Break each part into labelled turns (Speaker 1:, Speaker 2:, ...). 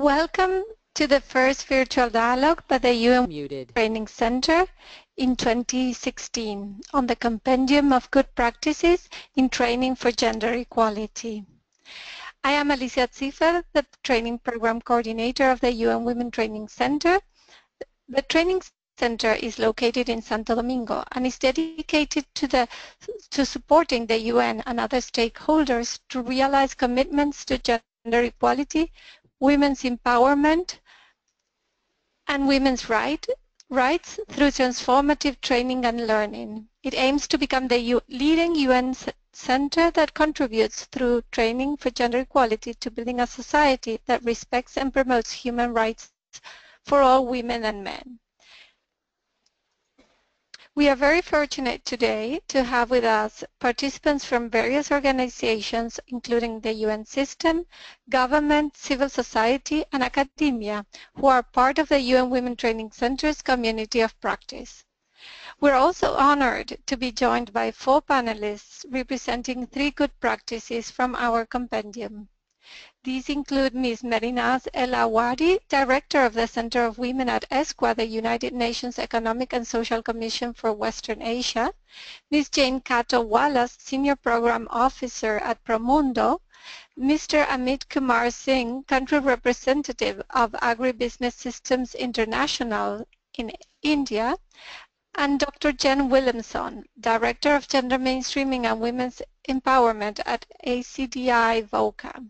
Speaker 1: Welcome to the first virtual dialogue by the UN Training Center in 2016 on the Compendium of Good Practices in Training for Gender Equality. I am Alicia Ziffer, the Training Program Coordinator of the UN Women Training Center. The Training Center is located in Santo Domingo and is dedicated to supporting the UN and other stakeholders to realize commitments to gender equality, women's empowerment, and women's rights through transformative training and learning. It aims to become the leading UN center that contributes through training for gender equality to building a society that respects and promotes human rights for all women and men. We are very fortunate today to have with us participants from various organizations, including the UN system, government, civil society, and academia, who are part of the UN Women Training Center's community of practice. We're also honored to be joined by 4 panelists representing 3 good practices from our compendium. These include Ms. Mehrinaz El-Awady, Director of the Center of Women at ESCWA, the United Nations Economic and Social Commission for Western Asia, Ms. Jane Kato-Wallace, Senior Program Officer at Promundo, Mr. Amit Singh, Country Representative of Agribusiness Systems International in India, and Dr. Jenn Williamson, Director of Gender Mainstreaming and Women's Empowerment at ACDI VOCA.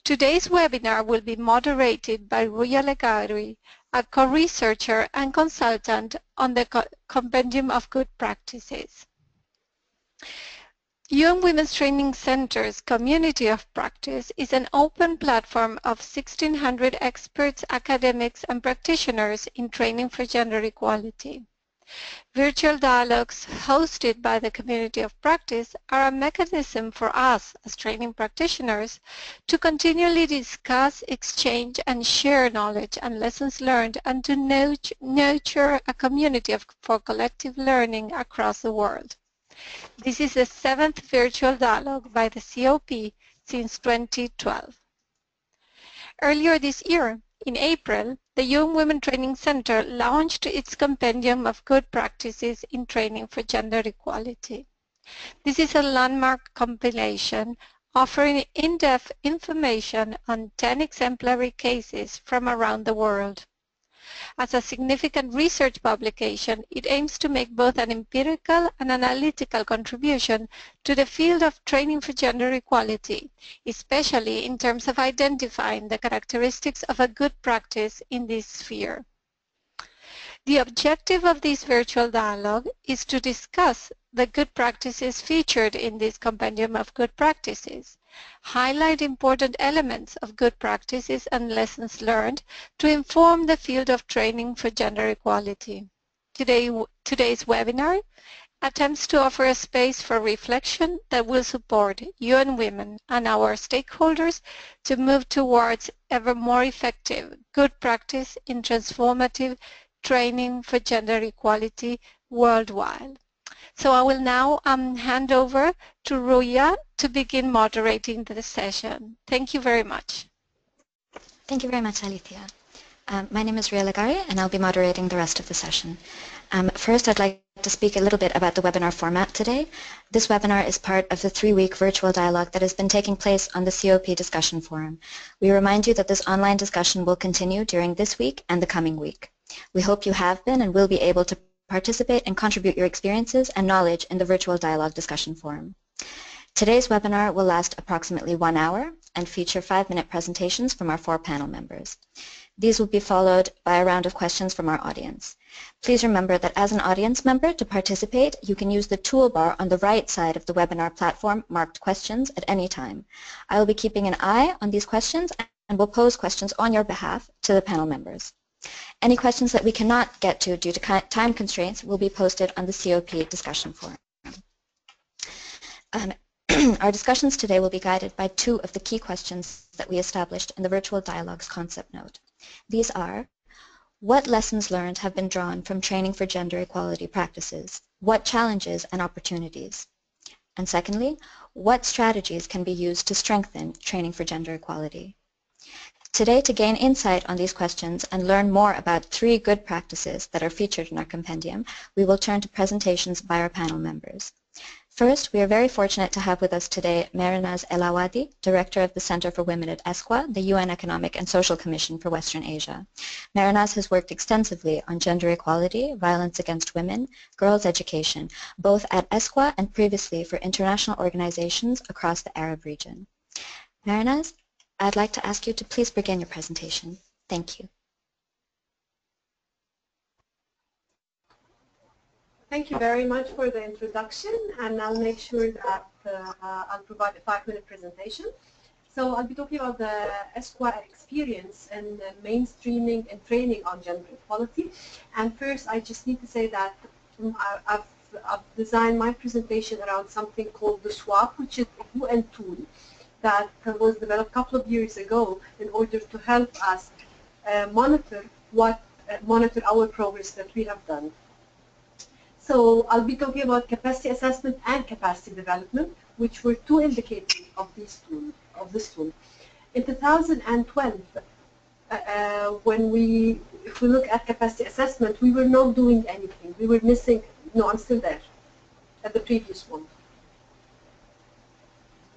Speaker 1: Today's webinar will be moderated by Jenn El-Awady, a co-researcher and consultant on the Compendium of Good Practices. UN Women's Training Center's Community of Practice is an open platform of 1,600 experts, academics, and practitioners in training for gender equality. Virtual dialogues hosted by the Community of Practice are a mechanism for us as training practitioners to continually discuss, exchange, and share knowledge and lessons learned, and to nurture a community for collective learning across the world. This is the 7th virtual dialogue by the COP since 2012. Earlier this year, in April, the UN Women Training Center launched its Compendium of Good Practices in Training for Gender Equality. This is a landmark compilation offering in-depth information on 10 exemplary cases from around the world. As a significant research publication, it aims to make both an empirical and analytical contribution to the field of training for gender equality, especially in terms of identifying the characteristics of a good practice in this sphere. The objective of this virtual dialogue is to discuss the good practices featured in this Compendium of Good Practices, highlight important elements of good practices and lessons learned to inform the field of training for gender equality. Today's webinar attempts to offer a space for reflection that will support UN Women and our stakeholders to move towards ever more effective good practice in transformative training for gender equality worldwide. So I will now hand over to Ruya to begin moderating the session. Thank you very much.
Speaker 2: Thank you very much, Alicia. My name is Ruya El-Awady, and I'll be moderating the rest of the session. First, I'd like to speak a little bit about the webinar format today. This webinar is part of the 3-week virtual dialogue that has been taking place on the COP discussion forum. We remind you that this online discussion will continue during this week and the coming week. We hope you have been and will be able to participate and contribute your experiences and knowledge in the virtual dialogue discussion forum. Today's webinar will last approximately 1 hour and feature 5-minute presentations from our 4 panel members. These will be followed by a round of questions from our audience. Please remember that as an audience member, to participate, you can use the toolbar on the right side of the webinar platform marked questions at any time. I will be keeping an eye on these questions and will pose questions on your behalf to the panel members. Any questions that we cannot get to due to time constraints will be posted on the COP discussion forum. Our discussions today will be guided by 2 of the key questions that we established in the virtual dialogue's concept note. These are, what lessons learned have been drawn from training for gender equality practices? What challenges and opportunities? And secondly, what strategies can be used to strengthen training for gender equality? Today, to gain insight on these questions and learn more about 3 good practices that are featured in our compendium, we will turn to presentations by our panel members. First, we are very fortunate to have with us today Mehrinaz El-Awady, Director of the Center for Women at ESCWA, the UN Economic and Social Commission for Western Asia. Mehrinaz has worked extensively on gender equality, violence against women, girls' education, both at ESCWA and previously for international organizations across the Arab region. Mehrinaz, I'd like to ask you to please begin your presentation. Thank you.
Speaker 3: Thank you very much for the introduction, and I'll make sure that I'll provide a 5-minute presentation. So I'll be talking about the ESCWA experience and mainstreaming and training on gender equality. And first, I just need to say that I've designed my presentation around something called the SWAP, which is a UN tool that was developed a couple of years ago in order to help us monitor our progress that we have done. So I'll be talking about capacity assessment and capacity development, which were 2 indicators of this tool. In 2012, if we look at capacity assessment, we were not doing anything. We were missing. No, I'm still there. At the previous one.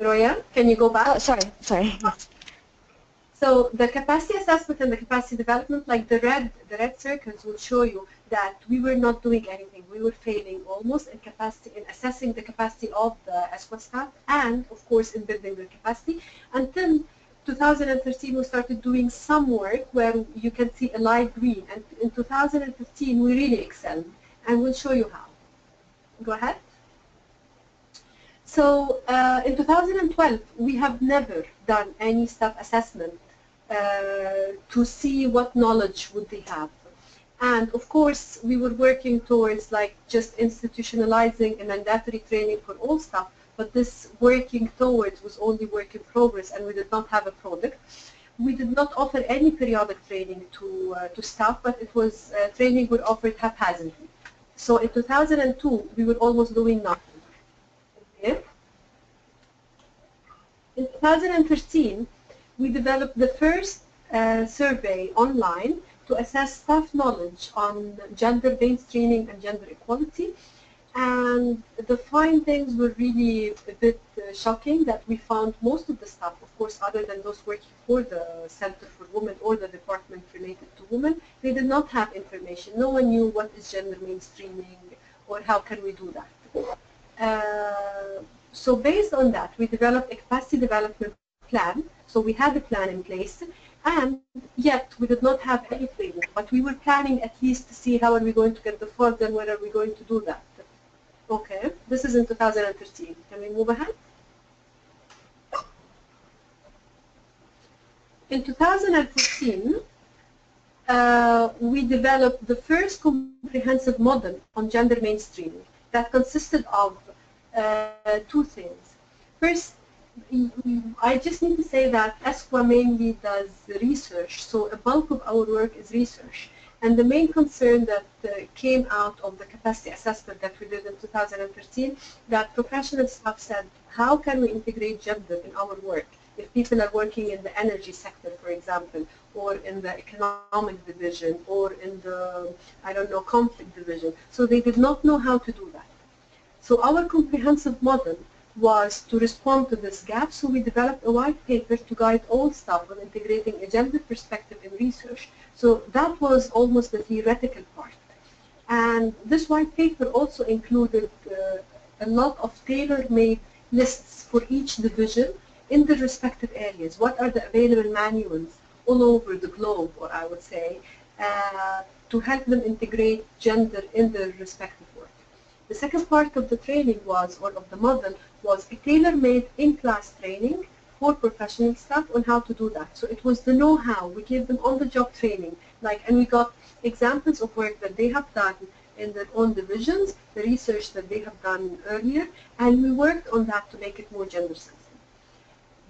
Speaker 3: Roya, can you go back?
Speaker 2: Oh, sorry. Yes.
Speaker 3: So the capacity assessment and the capacity development, like the red circles will show you that we were not doing anything. We were failing almost in assessing the capacity of the ESCWA staff and, of course, in building their capacity. Until 2013, we started doing some work where you can see a light green. And in 2015, we really excelled. And we'll show you how. Go ahead. So in 2012, we have never done any staff assessment to see what knowledge would they have. And of course, we were working towards like just institutionalizing a mandatory training for all staff, but this working towards was only work in progress, and we did not have a product. We did not offer any periodic training to staff, but it was training we offered haphazardly. So in 2002, we were almost doing nothing. Okay. In 2013, we developed the first survey online to assess staff knowledge on gender mainstreaming and gender equality. And the findings were really a bit shocking, that we found most of the staff, of course, other than those working for the Center for Women or the department related to women, they did not have information. No one knew what is gender mainstreaming or how can we do that. So based on that, we developed a capacity development plan. So we had a plan in place, and yet we did not have any training. But we were planning at least to see how are we going to get the funds and where are we going to do that. Okay, this is in 2013. Can we move ahead? In 2014, we developed the first comprehensive model on gender mainstreaming that consisted of 2 things. First, I just need to say that ESCWA mainly does research, so a bulk of our work is research. And the main concern that came out of the capacity assessment that we did in 2013, that professional staff said, how can we integrate gender in our work? If people are working in the energy sector, for example, or in the economic division, or in the, I don't know, conflict division. So they did not know how to do that. So our comprehensive model was to respond to this gap, so we developed a white paper to guide all staff on integrating a gender perspective in research. So that was almost the theoretical part. And this white paper also included a lot of tailor-made lists for each division in the respective areas. What are the available manuals all over the globe, or I would say, to help them integrate gender in their respective work. The second part of the training was, or of the model, was a tailor-made in-class training for professional staff on how to do that. So it was the know-how. We gave them on-the-job training, and we got examples of work that they have done in their own divisions, the research that they have done earlier, and we worked on that to make it more gender-sensitive.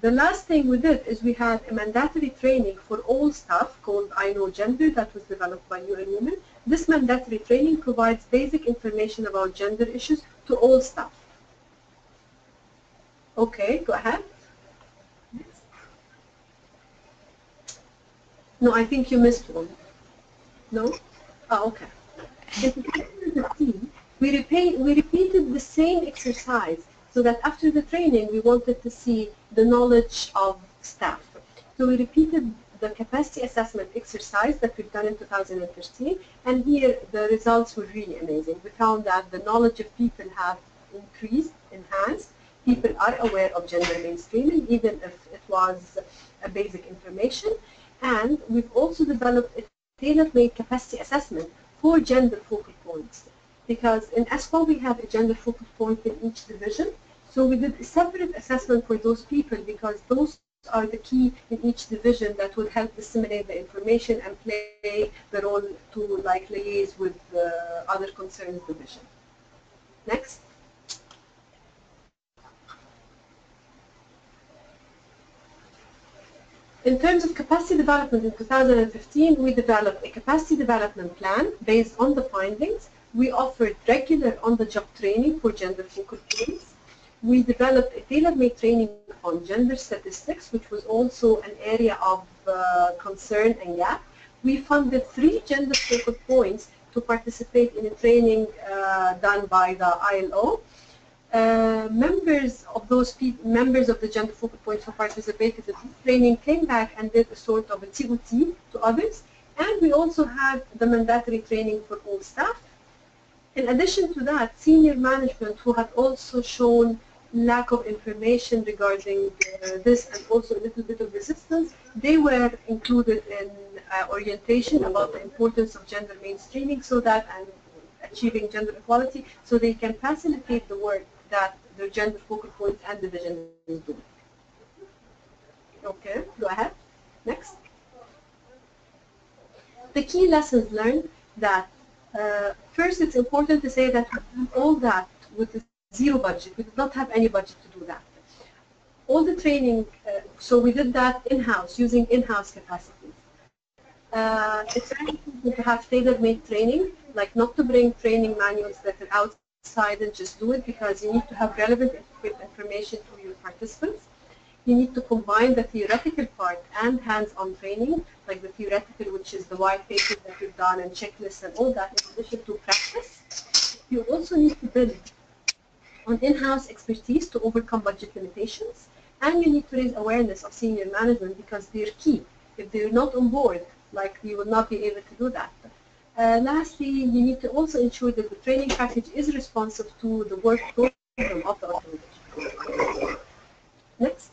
Speaker 3: The last thing we did is we had a mandatory training for all staff called I Know Gender that was developed by UN Women. This mandatory training provides basic information about gender issues to all staff. Okay, go ahead. No, I think you missed one. No? Oh, okay. In 2015, we repeated the same exercise so that after the training we wanted to see the knowledge of staff. So we repeated the capacity assessment exercise that we've done in 2013, and here the results were really amazing. We found that the knowledge of people have increased, enhanced. People are aware of gender mainstreaming, even if it was a basic information. And we've also developed a tailor-made capacity assessment for gender focal points. Because in ESCWA we have a gender focal point in each division. So we did a separate assessment for those people because those are the key in each division that would help disseminate the information and play the role to liaise with the other concerns division. Next. In terms of capacity development in 2015, we developed a capacity development plan based on the findings. We offered regular on-the-job training for gender focal points. We developed a tailor-made training on gender statistics, which was also an area of concern and gap. We funded 3 gender focal points to participate in a training done by the ILO. Members of the gender focal points who participated in this training came back and did a sort of a TOT to others, and we also had the mandatory training for all staff. In addition to that, senior management who had also shown lack of information regarding this and also a little bit of resistance, they were included in orientation about the importance of gender mainstreaming so that and achieving gender equality so they can facilitate the work that their gender focal points and division is doing. Okay, go ahead. Next. The key lessons learned that first it's important to say that we did all that with zero budget. We did not have any budget to do that. All the training, so we did that in-house, using in-house capacities. It's very important to have tailor-made training, like not to bring training manuals that are outside and just do it, because you need to have relevant information to your participants. You need to combine the theoretical part and hands-on training, like the theoretical, which is the white papers that we've done and checklists and all that, in addition to practice. You also need to build on in-house expertise to overcome budget limitations, and you need to raise awareness of senior management because they're key. If they're not on board, like you will not be able to do that. Lastly, you need to also ensure that the training package is responsive to the work program of the organization. Next.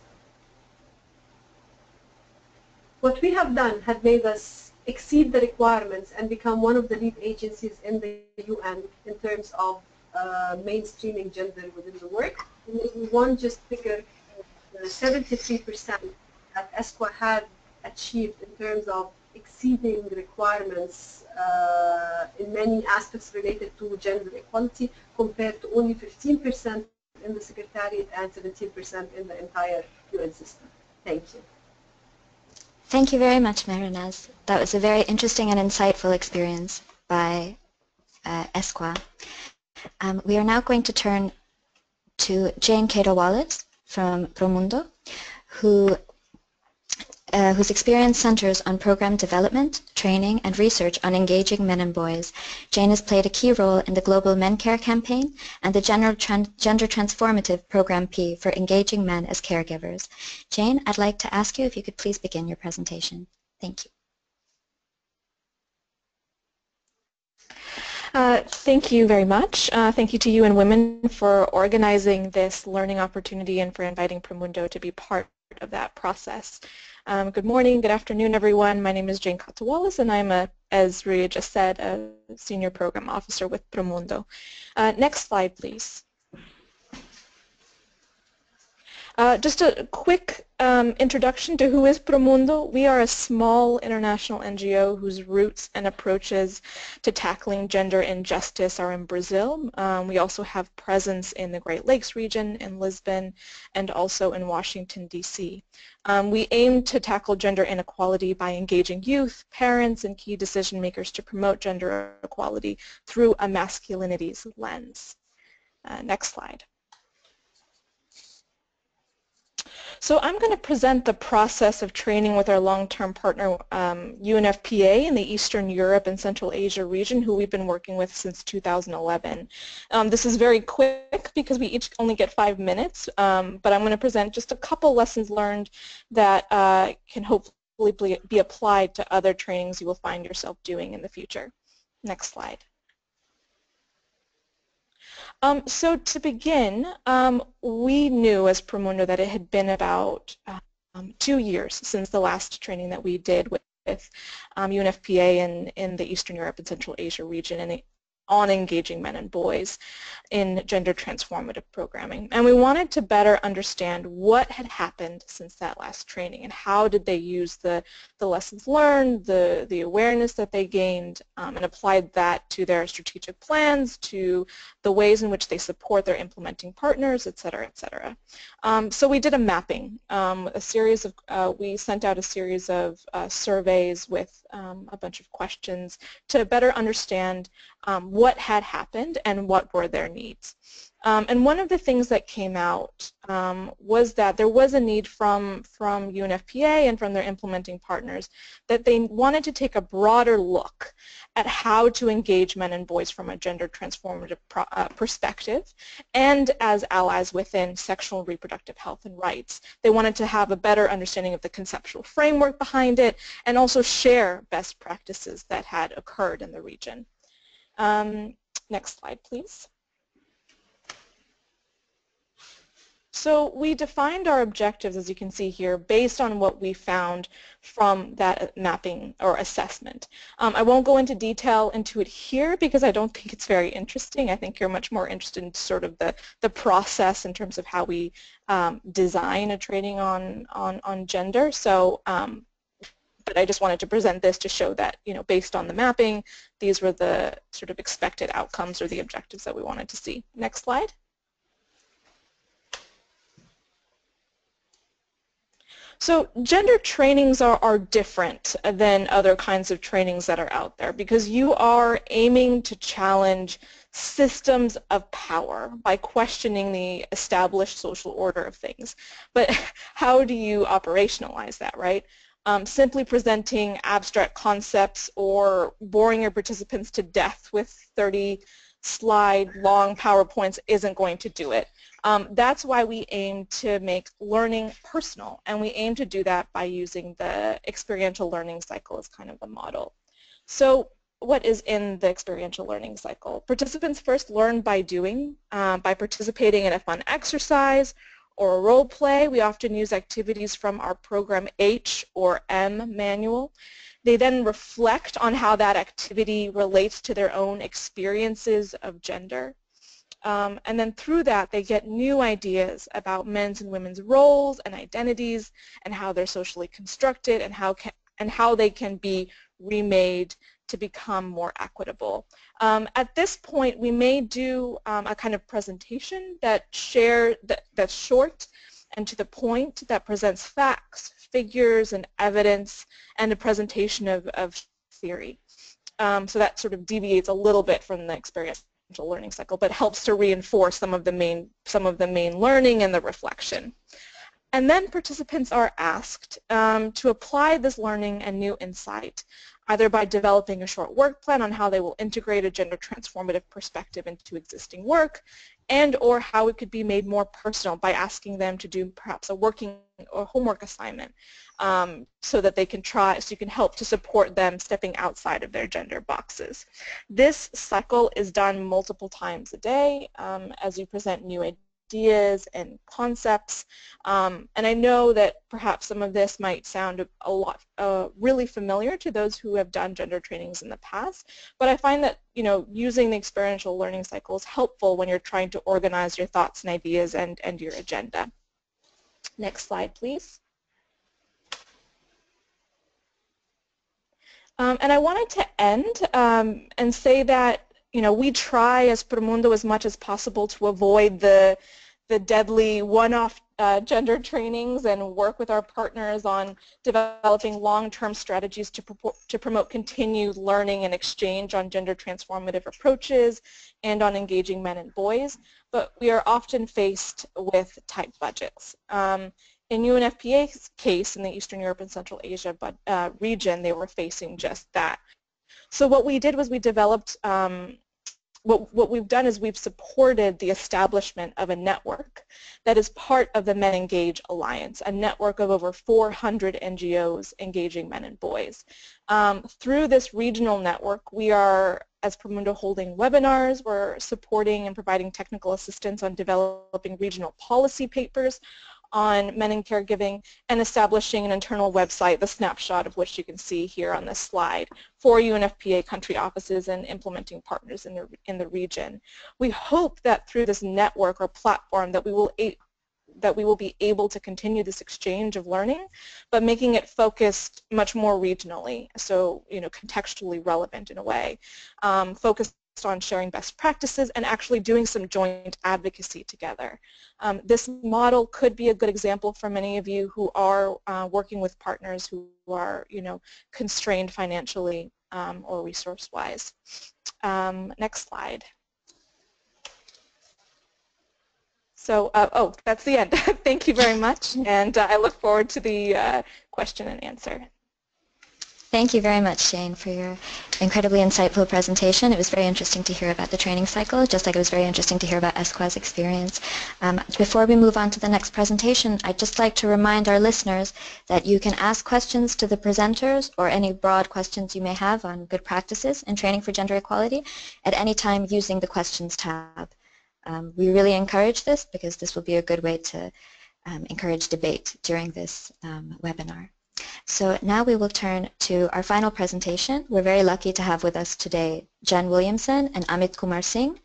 Speaker 3: What we have done had made us exceed the requirements and become one of the lead agencies in the UN in terms of mainstreaming gender within the work. And maybe one just figure, 73% that ESCWA had achieved in terms of exceeding the requirements in many aspects related to gender equality, compared to only 15% in the Secretariat and 17% in the entire UN system. Thank you.
Speaker 2: Thank you very much, Mehrinaz. That was a very interesting and insightful experience by ESCWA. We are now going to turn to Jane Kato-Wallace from Promundo, whose experience centers on program development, training, and research on engaging men and boys. Jane has played a key role in the Global Men Care campaign and the Gender Transformative Program P for engaging men as caregivers. Jane, I'd like to ask you if you could please begin your presentation. Thank you.
Speaker 4: Thank you very much. Thank you to UN Women for organizing this learning opportunity and for inviting Promundo to be part of that process. Good morning, good afternoon, everyone. My name is Jane Kato-Wallace, and I'm, as Ria just said, a Senior Program Officer with Promundo. Next slide, please. Just a quick introduction to who is Promundo. We are a small international NGO whose roots and approaches to tackling gender injustice are in Brazil. We also have presence in the Great Lakes region, in Lisbon, and also in Washington, D.C. We aim to tackle gender inequality by engaging youth, parents, and key decision makers to promote gender equality through a masculinities lens. Next slide. So I'm going to present the process of training with our long-term partner UNFPA in the Eastern Europe and Central Asia region, who we've been working with since 2011. This is very quick because we each only get 5 minutes, but I'm going to present just a couple lessons learned that can hopefully be applied to other trainings you will find yourself doing in the future. Next slide. So to begin, we knew as Promundo that it had been about 2 years since the last training that we did with UNFPA in the Eastern Europe and Central Asia region and on engaging men and boys in gender transformative programming. And we wanted to better understand what had happened since that last training and how did they use the lessons learned, the awareness that they gained, and applied that to their strategic plans, to the ways in which they support their implementing partners, et cetera, et cetera. So we did a mapping, we sent out a series of surveys with a bunch of questions to better understand what had happened and what were their needs. And one of the things that came out was that there was a need from UNFPA and from their implementing partners that they wanted to take a broader look at how to engage men and boys from a gender transformative perspective and as allies within sexual and reproductive health and rights. They wanted to have a better understanding of the conceptual framework behind it and also share best practices that had occurred in the region. Next slide, please. So we defined our objectives, as you can see here, based on what we found from that mapping or assessment. I won't go into detail into it here because I don't think it's very interesting. I think you're much more interested in sort of the process in terms of how we design a training on gender. So, but I just wanted to present this to show that, you know, based on the mapping, these were the sort of expected outcomes or the objectives that we wanted to see. Next slide. So gender trainings are different than other kinds of trainings that are out there because you are aiming to challenge systems of power by questioning the established social order of things. But how do you operationalize that, right? Simply presenting abstract concepts or boring your participants to death with 30-slide long PowerPoints isn't going to do it. That's why we aim to make learning personal, and we aim to do that by using the experiential learning cycle as kind of the model. So what is in the experiential learning cycle? Participants first learn by doing, by participating in a fun exercise or a role play. We often use activities from our program H or M manual. They then reflect on how that activity relates to their own experiences of gender. And then through that, they get new ideas about men's and women's roles and identities and how they're socially constructed and how they can be remade to become more equitable. At this point, we may do a kind of presentation that's short and to the point, that presents facts, figures, and evidence, and a presentation of theory. So that sort of deviates a little bit from the experiential learning cycle, but helps to reinforce some of the main learning and the reflection. And then participants are asked to apply this learning and new insight, either by developing a short work plan on how they will integrate a gender transformative perspective into existing work, and or how it could be made more personal by asking them to do perhaps a working or homework assignment so that they can so you can help to support them stepping outside of their gender boxes. This cycle is done multiple times a day as you present new ideas and concepts, and I know that perhaps some of this might sound a lot really familiar to those who have done gender trainings in the past, but I find that, you know, using the experiential learning cycle is helpful when you're trying to organize your thoughts and ideas and your agenda. Next slide, please. And I wanted to end and say that, you know, we try as Promundo as much as possible to avoid the deadly one-off gender trainings and work with our partners on developing long-term strategies to promote continued learning and exchange on gender transformative approaches and on engaging men and boys, but we are often faced with tight budgets. in UNFPA's case, in the Eastern Europe and Central Asia region, they were facing just that. So what we did was we developed, what we've done is we've supported the establishment of a network that is part of the Men Engage Alliance, a network of over 400 NGOs engaging men and boys. Through this regional network, we are, as Promundo, holding webinars. We're supporting and providing technical assistance on developing regional policy papers on men and caregiving, and establishing an internal website, the snapshot of which you can see here on this slide, for UNFPA country offices and implementing partners in the region. We hope that through this network or platform that we will be able to continue this exchange of learning, but making it focused much more regionally, so contextually relevant in a way, focused on sharing best practices and actually doing some joint advocacy together. This model could be a good example for many of you who are working with partners who are constrained financially or resource-wise. Next slide. So, oh, that's the end. Thank you very much, and I look forward to the question and answer.
Speaker 2: Thank you very much, Jane, for your incredibly insightful presentation. It was very interesting to hear about the training cycle, just like it was very interesting to hear about ESCWA's experience. Before we move on to the next presentation, I'd just like to remind our listeners that you can ask questions to the presenters or any broad questions you may have on good practices in training for gender equality at any time using the questions tab. We really encourage this because this will be a good way to encourage debate during this webinar. So now we will turn to our final presentation. We're very lucky to have with us today Jenn Williamson and Amit Singh.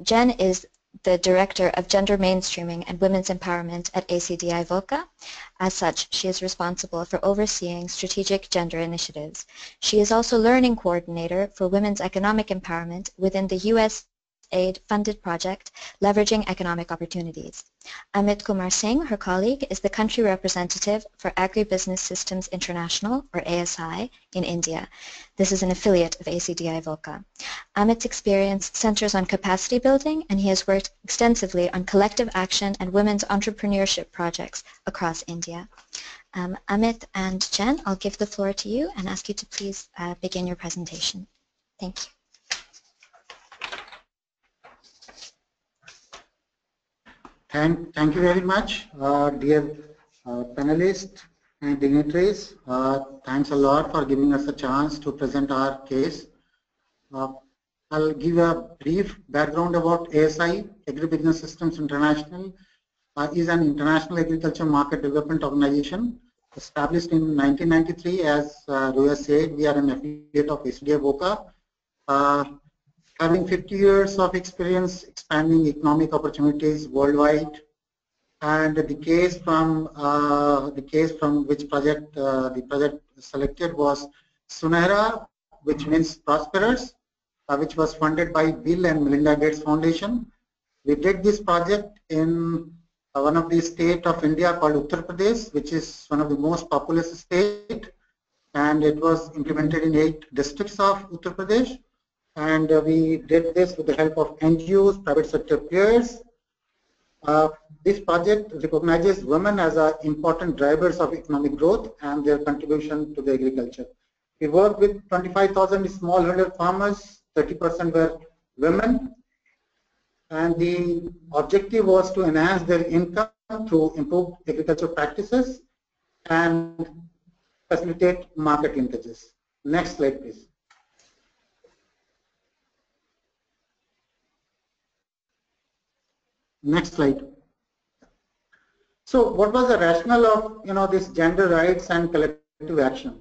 Speaker 2: Jenn is the Director of Gender Mainstreaming and Women's Empowerment at ACDI VOCA. As such, she is responsible for overseeing strategic gender initiatives. She is also Learning Coordinator for Women's Economic Empowerment within the USAID-funded project, Leveraging Economic Opportunities. Amit Singh, her colleague, is the Country Representative for Agribusiness Systems International, or ASI, in India. This is an affiliate of ACDI VOCA. Amit's experience centers on capacity building, and he has worked extensively on collective action and women's entrepreneurship projects across India. Amit and Jenn, I'll give the floor to you and ask you to please begin your presentation. Thank you.
Speaker 5: Thank you very much, dear panelists and dignitaries. Thanks a lot for giving us a chance to present our case. I'll give a brief background about ASI, Agribusiness Systems International, is an international agriculture market development organization established in 1993. As Roya said, we are an affiliate of ACDI VOCA. Having 50 years of experience expanding economic opportunities worldwide, and the case from which project the project selected was Sunehra, which means prosperous, which was funded by Bill and Melinda Gates Foundation. We did this project in one of the state of India called Uttar Pradesh, which is one of the most populous state, and it was implemented in 8 districts of Uttar Pradesh. And we did this with the help of NGOs, private sector players. This project recognizes women as important drivers of economic growth and their contribution to the agriculture. We worked with 25,000 smallholder farmers, 30% were women, and the objective was to enhance their income through improved agricultural practices and facilitate market linkages. Next slide, please. Next slide. So what was the rationale of this gender rights and collective action?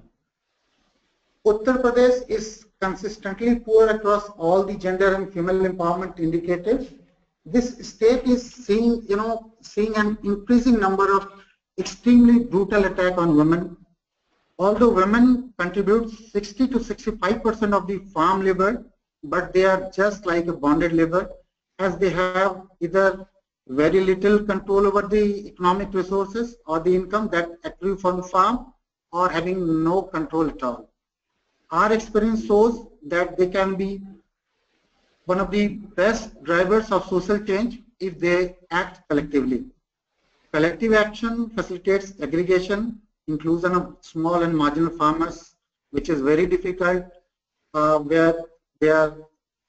Speaker 5: Uttar Pradesh is consistently poor across all the gender and female empowerment indicators. This state is seeing an increasing number of extremely brutal attack on women. Although women contribute 60 to 65% of the farm labor, but they are just like a bonded labor, as they have either very little control over the economic resources or the income that accrue from the farm, or having no control at all. Our experience shows that they can be one of the best drivers of social change if they act collectively. Collective action facilitates aggregation, inclusion of small and marginal farmers, which is very difficult, where their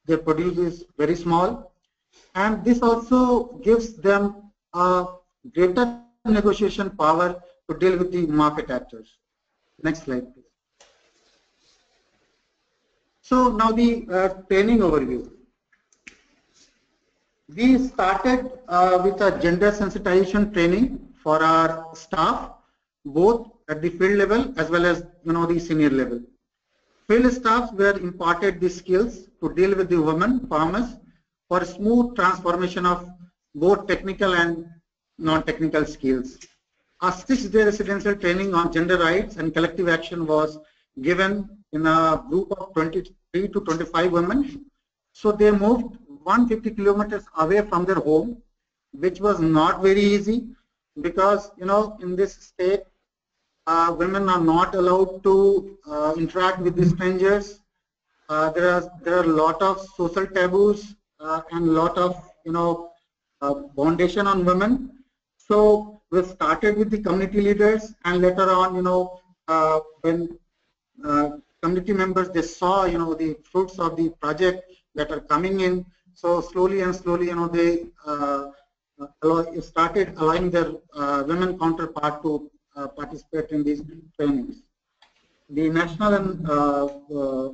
Speaker 5: produce is very small. And this also gives them a greater negotiation power to deal with the market actors. Next slide, please. So now the training overview. We started with a gender sensitization training for our staff, both at the field level as well as the senior level. Field staffs were imparted the skills to deal with the women farmers for smooth transformation of both technical and non-technical skills. A 6-day residential training on gender rights and collective action was given in a group of 23 to 25 women. So they moved 150 kilometers away from their home, which was not very easy because in this state women are not allowed to interact with the strangers. There are a lot of social taboos and a lot of foundation on women. So we started with the community leaders, and later on when community members, they saw the fruits of the project that are coming in. So slowly and slowly, they started allowing their women counterpart to participate in these trainings. The national and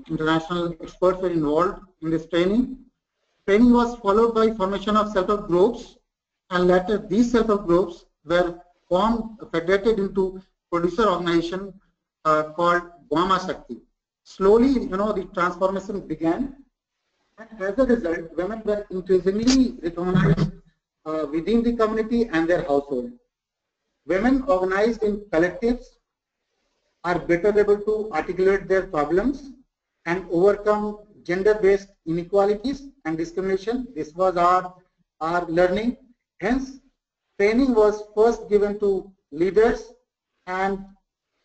Speaker 5: international experts were involved in this training. Training was followed by formation of self-help groups, and later these self-help groups were formed, federated into producer organization called Vama Shakti. Slowly, the transformation began. And as a result, women were increasingly recognized within the community and their household. Women organized in collectives are better able to articulate their problems and overcome gender-based inequalities and discrimination. This was our learning. Hence, training was first given to leaders, and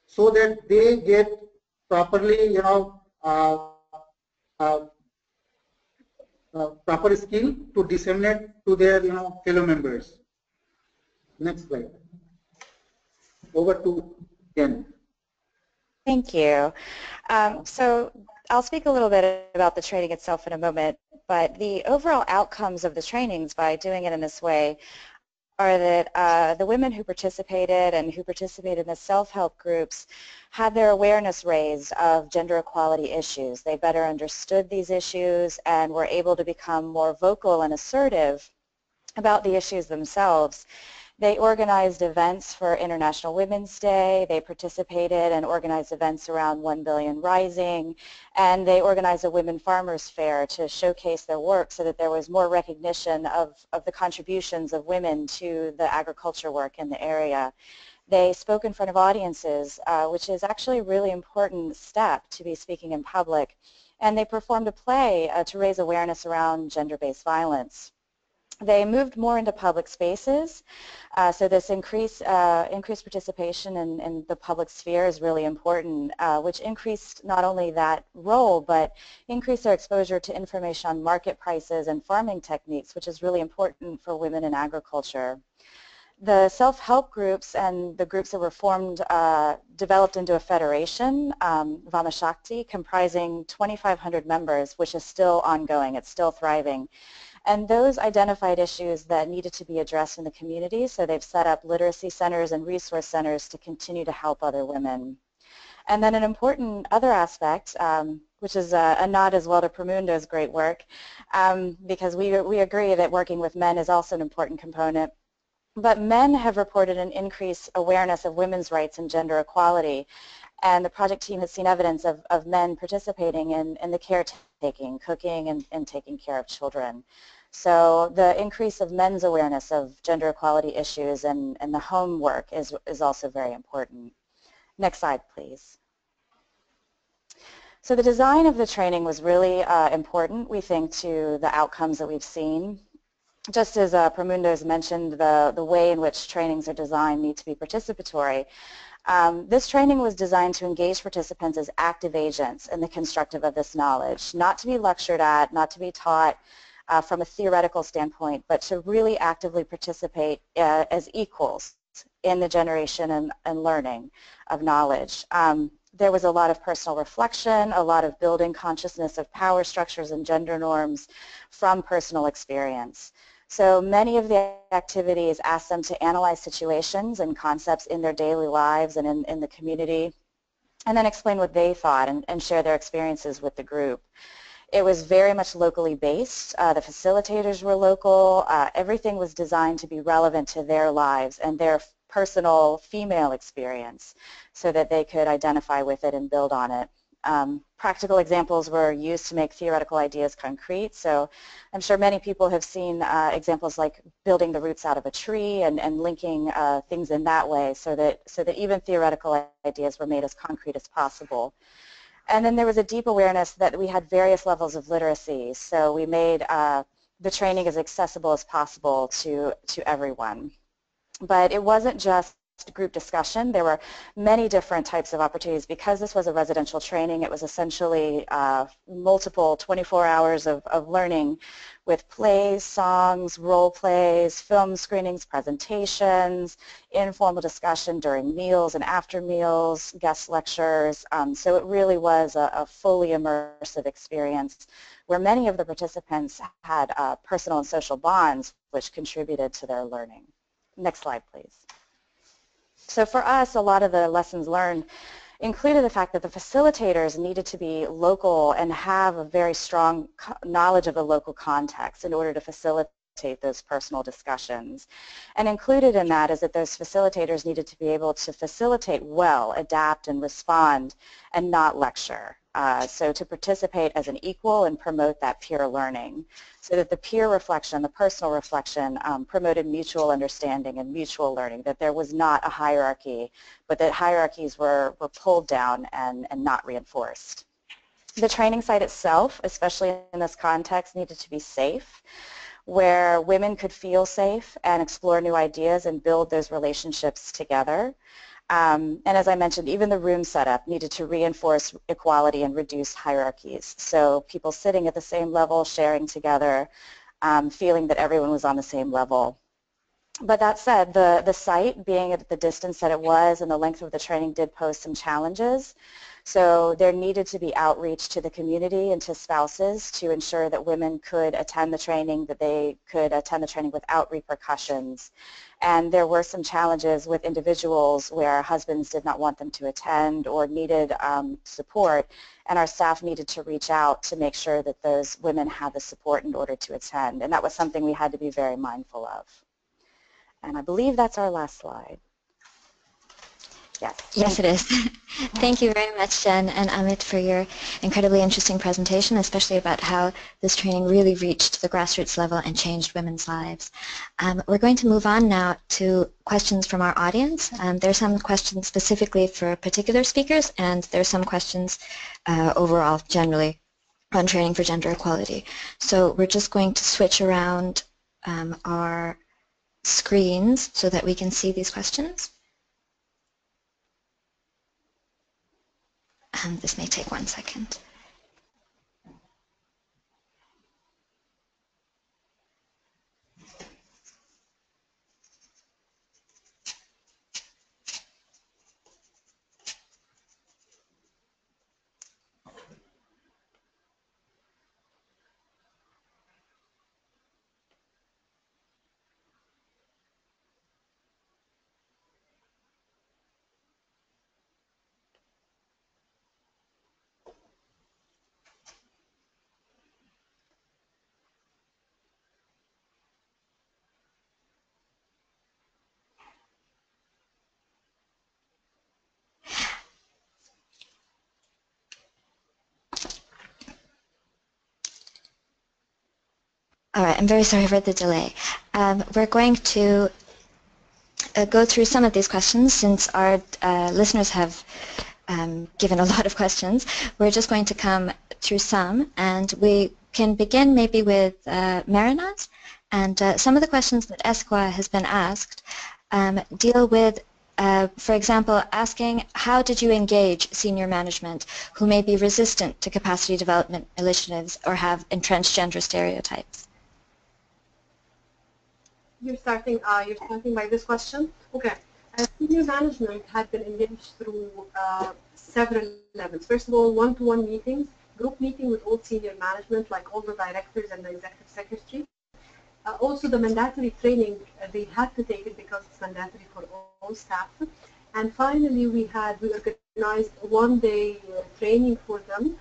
Speaker 5: so that they get properly, proper skill to disseminate to their fellow members. Next slide. Over to Jenn.
Speaker 6: Thank you. So I'll speak a little bit about the training itself in a moment, but the overall outcomes of the trainings by doing it in this way are that the women who participated and who participated in the self-help groups had their awareness raised of gender equality issues. They better understood these issues and were able to become more vocal and assertive about the issues themselves. They organized events for International Women's Day. They participated and organized events around 1 Billion Rising, and they organized a Women Farmers Fair to showcase their work so that there was more recognition of the contributions of women to the agriculture work in the area. They spoke in front of audiences, which is actually a really important step to be speaking in public, and they performed a play to raise awareness around gender-based violence. They moved more into public spaces, so this increased participation in the public sphere is really important, which increased not only that role, but increased their exposure to information on market prices and farming techniques, which is really important for women in agriculture. The self-help groups and the groups that were formed developed into a federation, Vama Shakti, comprising 2,500 members, which is still ongoing. It's still thriving. And those identified issues that needed to be addressed in the community, so they've set up literacy centers and resource centers to continue to help other women. And then an important other aspect, which is a nod as well to Promundo's great work, because we agree that working with men is also an important component. But men have reported an increased awareness of women's rights and gender equality. And the project team has seen evidence of men participating in the caretaking, cooking, and taking care of children. So the increase of men's awareness of gender equality issues and the home work is also very important. Next slide, please. So the design of the training was really important, we think, to the outcomes that we've seen. Just as Promundo has mentioned, the way in which trainings are designed need to be participatory. This training was designed to engage participants as active agents in the constructive of this knowledge, not to be lectured at, not to be taught, from a theoretical standpoint, but to really actively participate as equals in the generation and learning of knowledge. There was a lot of personal reflection, a lot of building consciousness of power structures and gender norms from personal experience. So many of the activities asked them to analyze situations and concepts in their daily lives and in the community, and then explain what they thought and share their experiences with the group. It was very much locally based. The facilitators were local. Everything was designed to be relevant to their lives and their personal female experience so that they could identify with it and build on it. Practical examples were used to make theoretical ideas concrete. So I'm sure many people have seen examples like building the roots out of a tree and linking things in that way so that even theoretical ideas were made as concrete as possible. And then there was a deep awareness that we had various levels of literacy. So we made the training as accessible as possible to everyone. But it wasn't just group discussion. There were many different types of opportunities. Because this was a residential training, it was essentially multiple 24 hours of learning with plays, songs, role plays, film screenings, presentations, informal discussion during meals and after meals, guest lectures. So it really was a fully immersive experience where many of the participants had personal and social bonds which contributed to their learning. Next slide, please. So for us, a lot of the lessons learned included the fact that the facilitators needed to be local and have a very strong knowledge of the local context in order to facilitate those personal discussions. And included in that is that those facilitators needed to be able to facilitate well, adapt and respond, and not lecture. So to participate as an equal and promote that peer learning, so that the peer reflection, the personal reflection, promoted mutual understanding and mutual learning, that there was not a hierarchy, but that hierarchies were pulled down and not reinforced. The training site itself, especially in this context, needed to be safe, where women could feel safe and explore new ideas and build those relationships together. And as I mentioned, even the room setup needed to reinforce equality and reduce hierarchies. So people sitting at the same level, sharing together, feeling that everyone was on the same level. But that said, the site, being at the distance that it was and the length of the training, did pose some challenges. So there needed to be outreach to the community and to spouses to ensure that women could attend the training, that they could attend the training without repercussions. And there were some challenges with individuals where husbands did not want them to attend or needed support, and our staff needed to reach out to make sure that those women had the support in order to attend. And that was something we had to be very mindful of. And I believe that's our last slide. Yes.
Speaker 2: Yes, it is. Thank you very much, Jen and Amit, for your incredibly interesting presentation, especially about how this training really reached the grassroots level and changed women's lives. We're going to move on now to questions from our audience. There are some questions specifically for particular speakers, and there are some questions overall, generally, on training for gender equality. So we're just going to switch around our screens so that we can see these questions. This may take 1 second. All right, I'm very sorry for the delay. We're going to go through some of these questions since our listeners have given a lot of questions. We're just going to come through some, and we can begin maybe with Mehrinaz. And some of the questions that ESCWA has been asked deal with, for example, asking how did you engage senior management who may be resistant to capacity development initiatives or have entrenched gender stereotypes?
Speaker 3: You're starting by this question? Okay. Senior management had been engaged through several levels. First of all, one-to-one meetings, group meeting with all senior management, like all the directors and the executive secretary. Also, the mandatory training, they had to take it because it's mandatory for all staff. And finally, we organized a one-day training for them.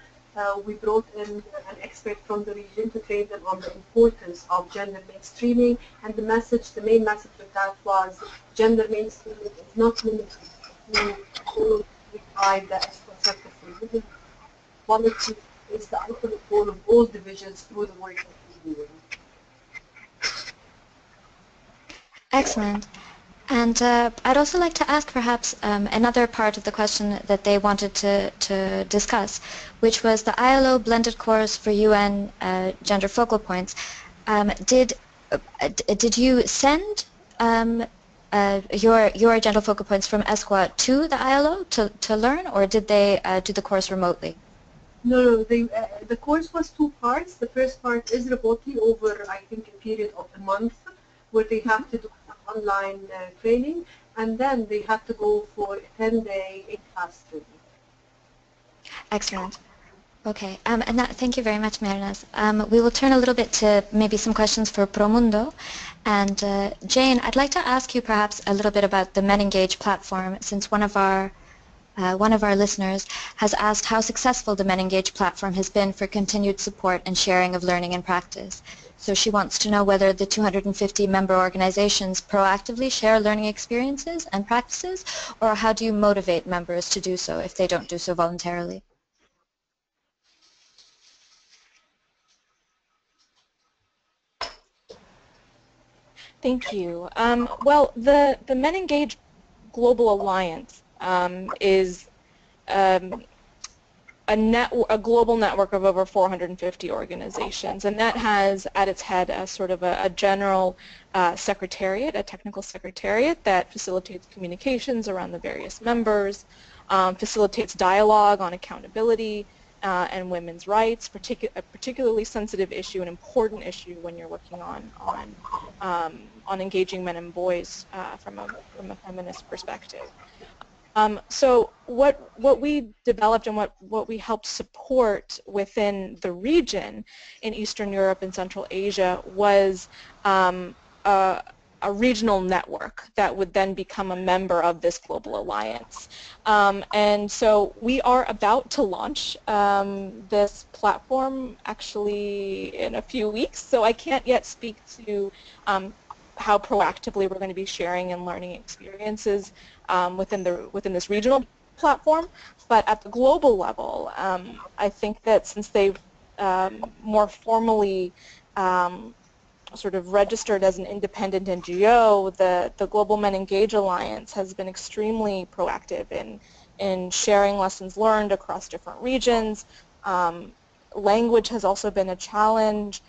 Speaker 3: We brought in an expert from the region to train them on the importance of gender mainstreaming, and the main message of that was gender mainstreaming is not limited to provide the ESCWA. Quality is the ultimate goal of all divisions through the work that we do.
Speaker 2: Excellent. And I'd also like to ask perhaps another part of the question that they wanted to discuss, which was the ILO blended course for UN gender focal points. Did you send your gender focal points from ESCWA to the ILO to learn, or did they do the course remotely?
Speaker 3: No, the course was two parts. The first part is remotely over, I think, a period of a month, where they have to do online training, and then they have to go for a 10-day in-class training.
Speaker 2: Excellent. Okay, thank you very much, Mehrinaz. We will turn a little bit to maybe some questions for Promundo. And Jane, I'd like to ask you perhaps a little bit about the MENengage platform, since one of our listeners has asked how successful the MENengage platform has been for continued support and sharing of learning and practice. So she wants to know whether the 250 member organizations proactively share learning experiences and practices, or how do you motivate members to do so if they don't do so voluntarily?
Speaker 4: Thank you. Well, the MENengage Global Alliance is a global network of over 450 organizations, and that has at its head a sort of a general secretariat, a technical secretariat that facilitates communications around the various members, facilitates dialogue on accountability and women's rights, a particularly sensitive issue, an important issue when you're working on engaging men and boys from a feminist perspective. So what we developed and what we helped support within the region in Eastern Europe and Central Asia was a regional network that would then become a member of this global alliance. And so we are about to launch this platform actually in a few weeks, so I can't yet speak to how proactively we're going to be sharing and learning experiences within this regional platform. But at the global level, I think that since they've more formally sort of registered as an independent NGO, the Global MENengage Alliance has been extremely proactive in sharing lessons learned across different regions. Language has also been a challenge.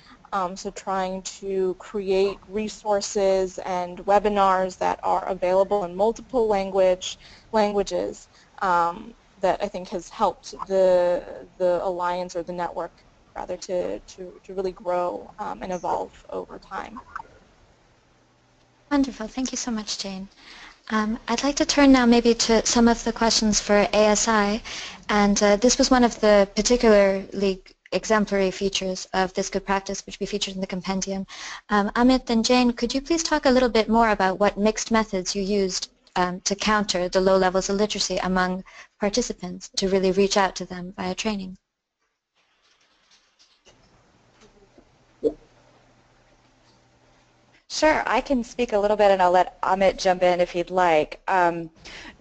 Speaker 4: So trying to create resources and webinars that are available in multiple languages that I think has helped the alliance or the network rather to really grow and evolve over time.
Speaker 2: Wonderful. Thank you so much, Jane. I'd like to turn now maybe to some of the questions for ASI, and this was one of the particularly exemplary features of this good practice, which we featured in the compendium. Amit and Jane, could you please talk a little bit more about what mixed methods you used to counter the low levels of literacy among participants to really reach out to them via training?
Speaker 6: Sure, I can speak a little bit and I'll let Amit jump in if he'd like.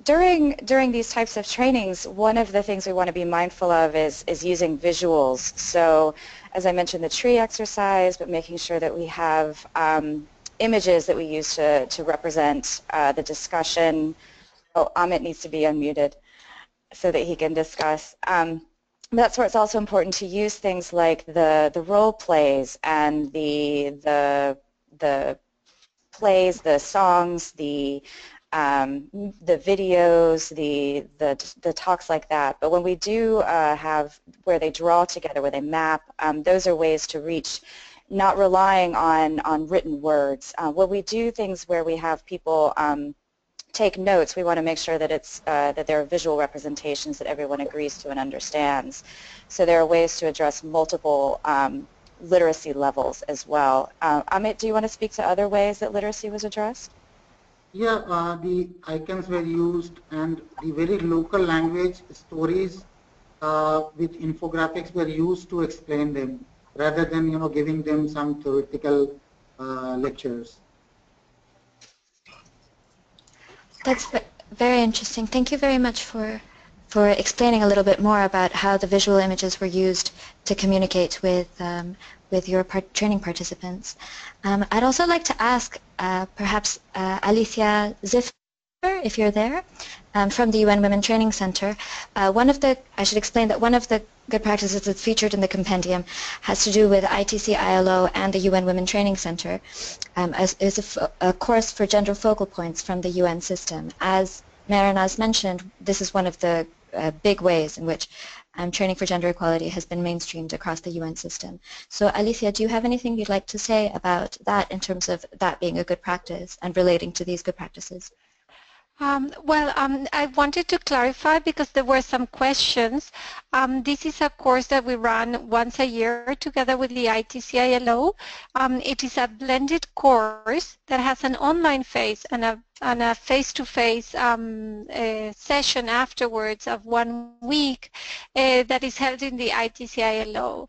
Speaker 6: During these types of trainings, one of the things we want to be mindful of is using visuals. So as I mentioned, the tree exercise, but making sure that we have images that we use to represent the discussion. Oh, Amit needs to be unmuted so that he can discuss. That's where it's also important to use things like the role plays and the plays, the songs, the videos, the talks like that. But when we do have where they draw together, where they map, those are ways to reach not relying on written words. When we do things where we have people take notes, we want to make sure that it's that there are visual representations that everyone agrees to and understands. So there are ways to address multiple literacy levels as well. Amit, do you want to speak to other ways that literacy was addressed?
Speaker 5: Yeah, the icons were used and the very local language stories with infographics were used to explain them rather than, giving them some theoretical lectures.
Speaker 2: That's very interesting. Thank you very much for explaining a little bit more about how the visual images were used to communicate with your training participants. I'd also like to ask perhaps Alicia Ziffer, if you're there, from the UN Women Training Center. I should explain that one of the good practices that's featured in the compendium has to do with ITC ILO and the UN Women Training Center. Is a course for gender focal points from the UN system. As Mehrinaz mentioned, this is one of the big ways in which training for gender equality has been mainstreamed across the UN system. So Alicia, do you have anything you'd like to say about that in terms of that being a good practice and relating to these good practices?
Speaker 1: I wanted to clarify because there were some questions. This is a course that we run once a year together with the ITC ILO. It is a blended course that has an online phase and a face-to-face session afterwards of 1 week that is held in the ITC ILO.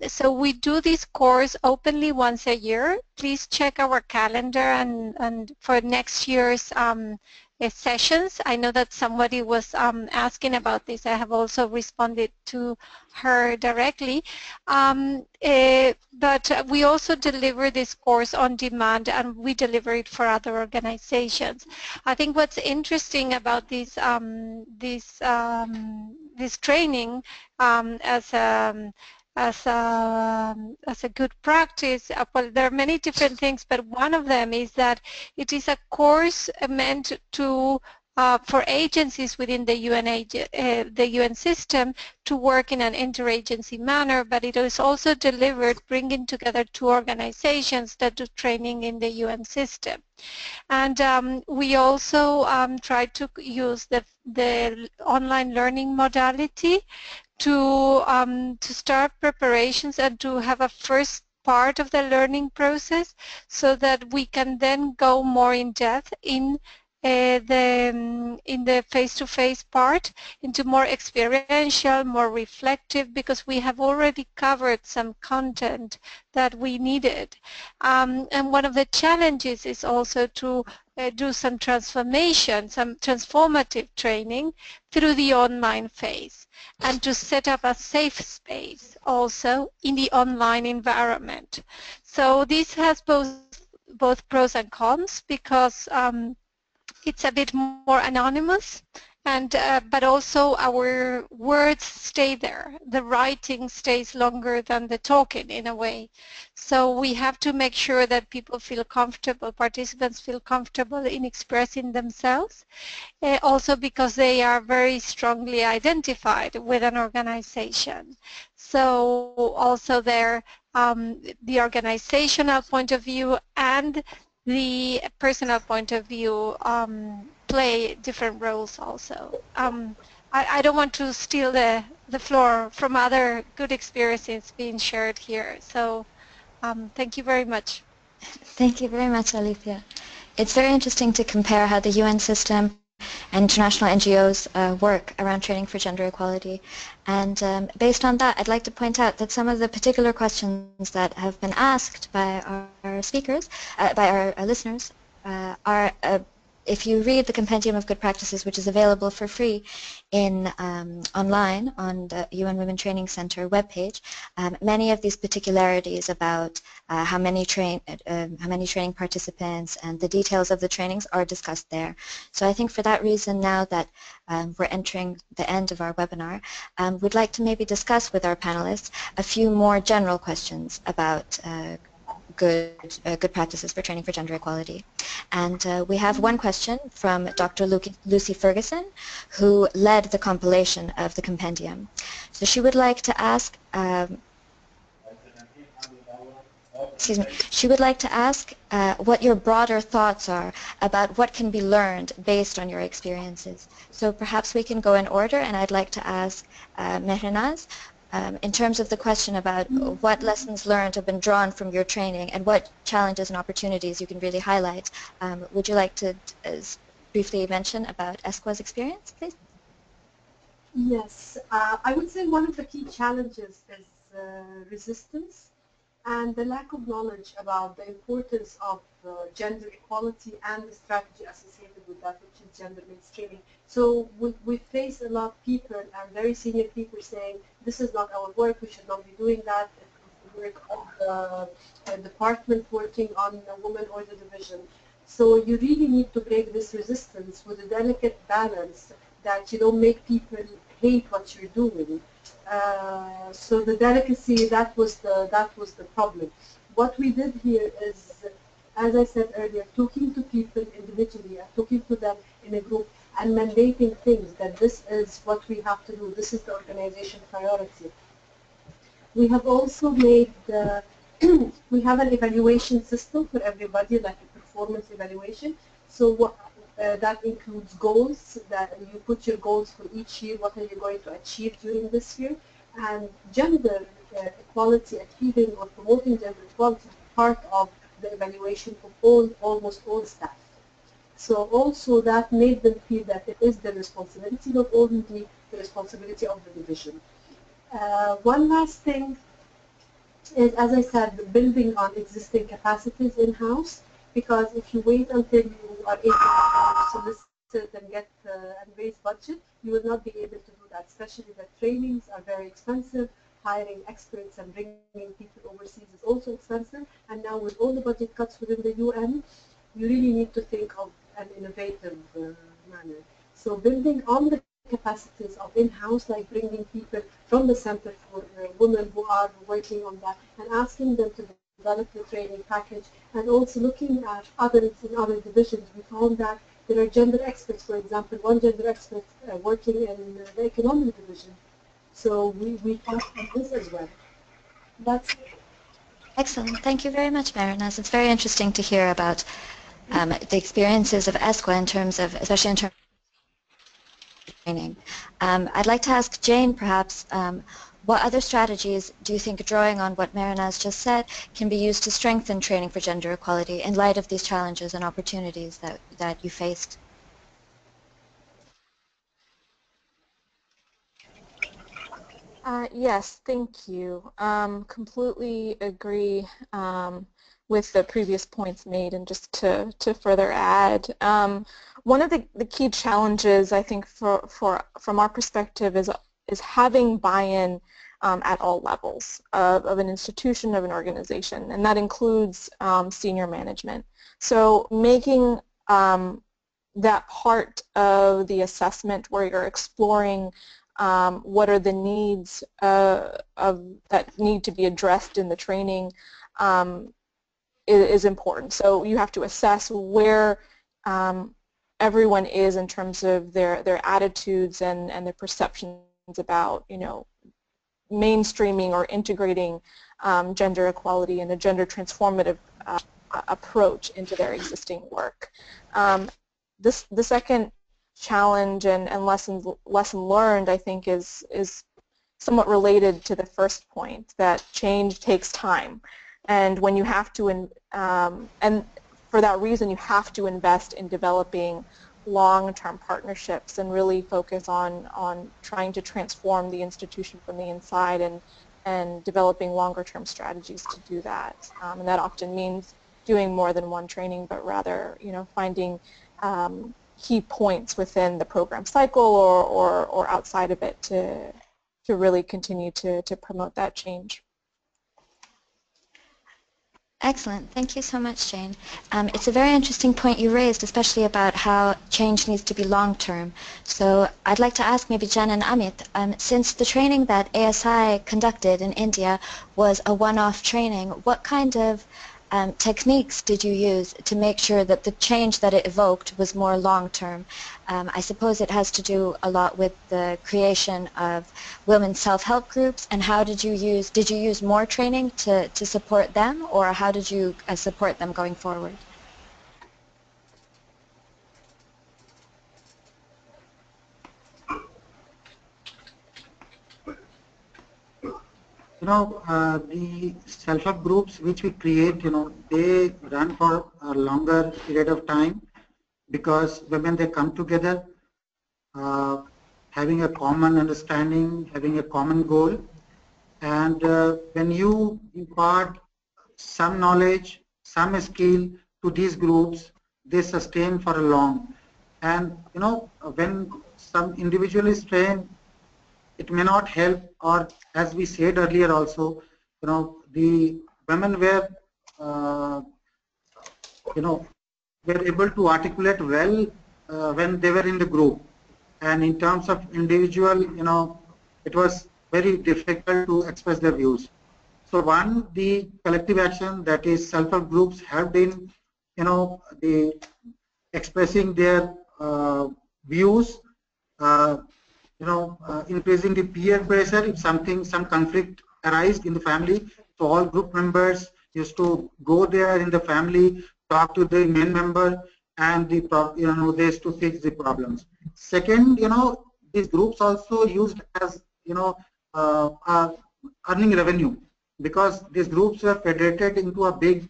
Speaker 1: So we do this course openly once a year. Please check our calendar and for next year's sessions. I know that somebody was asking about this. I have also responded to her directly. But we also deliver this course on demand and we deliver it for other organizations. I think what's interesting about this training as a good practice, well, there are many different things, but one of them is that it is a course meant to for agencies within the UN system to work in an interagency manner, but it is also delivered bringing together two organizations that do training in the UN system. And we also try to use the online learning modality to start preparations and to have a first part of the learning process so that we can then go more in depth in the face-to-face part, into more experiential, more reflective, because we have already covered some content that we needed. And one of the challenges is also to do some transformation, some transformative training through the online phase, and to set up a safe space also in the online environment. So this has both pros and cons, because it's a bit more anonymous, and but also our words stay there. The writing stays longer than the talking in a way. So we have to make sure that people feel comfortable, participants feel comfortable in expressing themselves, also because they are very strongly identified with an organization. So also there, the organizational point of view and the personal point of view play different roles also. I don't want to steal the floor from other good experiences being shared here. So thank you very much.
Speaker 2: Thank you very much, Alicia. It's very interesting to compare how the UN system and international NGOs work around training for gender equality. And based on that, I'd like to point out that some of the particular questions that have been asked by our speakers, by our listeners, are if you read the Compendium of Good Practices, which is available for free in online on the UN Women Training Center webpage, many of these particularities about how many training participants and the details of the trainings are discussed there. So I think for that reason, now that we're entering the end of our webinar, we'd like to maybe discuss with our panelists a few more general questions about good practices for training for gender equality. And we have one question from Dr. Lucy Ferguson, who led the compilation of the compendium. So she would like to ask, excuse me, she would like to ask what your broader thoughts are about what can be learned based on your experiences. So perhaps we can go in order, and I'd like to ask Mehrinaz, in terms of the question about what lessons learned have been drawn from your training and what challenges and opportunities you can really highlight. Would you like to briefly mention about ESCWA's experience, please?
Speaker 3: Yes, I would say one of the key challenges is resistance and the lack of knowledge about the importance of gender equality and the strategy associated with that, which is gender mainstreaming. So we face a lot of people and very senior people saying, this is not our work, we should not be doing that, it's the work of the department working on the woman or the division. So you really need to break this resistance with a delicate balance that you don't make people hate what you're doing. So the delicacy, that was the problem. What we did here is, as I said earlier, talking to people individually and talking to them in a group and mandating things that this is what we have to do, this is the organization priority. We have also made, we have an evaluation system for everybody, like a performance evaluation. So what, that includes goals, that you put your goals for each year, what are you going to achieve during this year, and gender equality, achieving or promoting gender equality is part of the evaluation of almost all staff. So also that made them feel that it is the responsibility, not only the responsibility of the division. One last thing is, as I said, building on existing capacities in-house, because if you wait until you are able to solicit and get and raise budget, you will not be able to do that, especially that trainings are very expensive, hiring experts and bringing people overseas is also expensive, and now with all the budget cuts within the UN, you really need to think of an innovative manner. So building on the capacities of in-house, like bringing people from the Center for Women who are working on that and asking them to develop the training package, and also looking at others in other divisions. We found that there are gender experts, for example, one gender expert working in the economic division. So we thought of this as well. That's it.
Speaker 2: Excellent. Thank you very much, Mehrinaz. It's very interesting to hear about the experiences of ESCWA in terms of, especially in terms of training. I'd like to ask Jane, perhaps, what other strategies do you think, drawing on what Mehrinaz just said, can be used to strengthen training for gender equality in light of these challenges and opportunities that you faced?
Speaker 4: Yes, thank you. Completely agree with the previous points made, and just to further add, one of the key challenges, I think, from our perspective is having buy-in at all levels of an institution, of an organization, and that includes senior management. So making that part of the assessment where you're exploring what are the needs that need to be addressed in the training is important. So you have to assess where everyone is in terms of their attitudes and their perceptions about, mainstreaming or integrating gender equality and a gender transformative approach into their existing work. The second challenge and lesson learned, I think, is somewhat related to the first point, that change takes time, and when you have to, and for that reason, you have to invest in developing long-term partnerships and really focus on trying to transform the institution from the inside and developing longer-term strategies to do that. And that often means doing more than one training, but rather, finding key points within the program cycle or outside of it to really continue to promote that change.
Speaker 2: Excellent. Thank you so much, Jane. It's a very interesting point you raised, especially about how change needs to be long-term. So I'd like to ask maybe Jenn and Amit, since the training that ASI conducted in India was a one-off training, what kind of techniques did you use to make sure that the change that it evoked was more long-term? I suppose it has to do a lot with the creation of women's self-help groups, and how did you use more training to support them, or how did you support them going forward?
Speaker 5: The self-help groups which we create, they run for a longer period of time, because when they come together, having a common understanding, having a common goal, and when you impart some knowledge, some skill to these groups, they sustain for a long. And when some individual is trained, it may not help, or as we said earlier also, the women were, were able to articulate well when they were in the group. And in terms of individual, it was very difficult to express their views. So one, the collective action, that is self-help groups, have been, the expressing their views, increasing the peer pressure if some conflict arises in the family. So all group members used to go there in the family, talk to the main member, and they used to fix the problems. Second, these groups also used as earning revenue, because these groups were federated into a big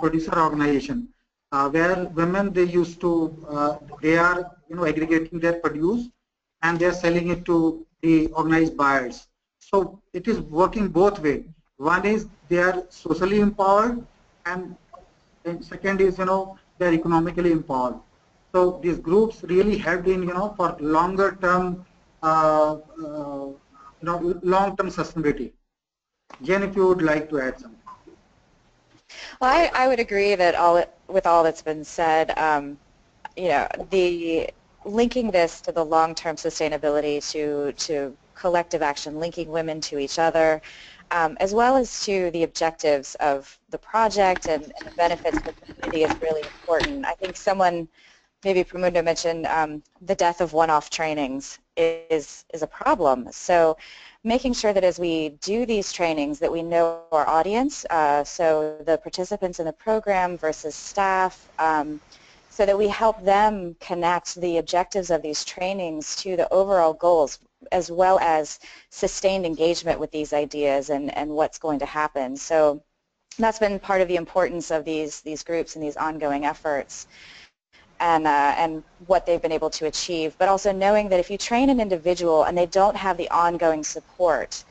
Speaker 5: producer organization, where women, they used to they are aggregating their produce, and they are selling it to the organized buyers. So it is working both ways. One is they are socially empowered, and second is they are economically empowered. So these groups really helped in for longer term long-term sustainability. Jen, if you would like to add something.
Speaker 6: Well, I would agree that with all that's been said, the linking this to the long-term sustainability, to collective action, linking women to each other, as well as to the objectives of the project and the benefits to the community is really important. I think someone, maybe Promundo, mentioned the death of one-off trainings is a problem. So making sure that as we do these trainings that we know our audience, so the participants in the program versus staff, so that we help them connect the objectives of these trainings to the overall goals, as well as sustained engagement with these ideas and what's going to happen. So that's been part of the importance of these groups and these ongoing efforts, and what they've been able to achieve. But also knowing that if you train an individual and they don't have the ongoing support,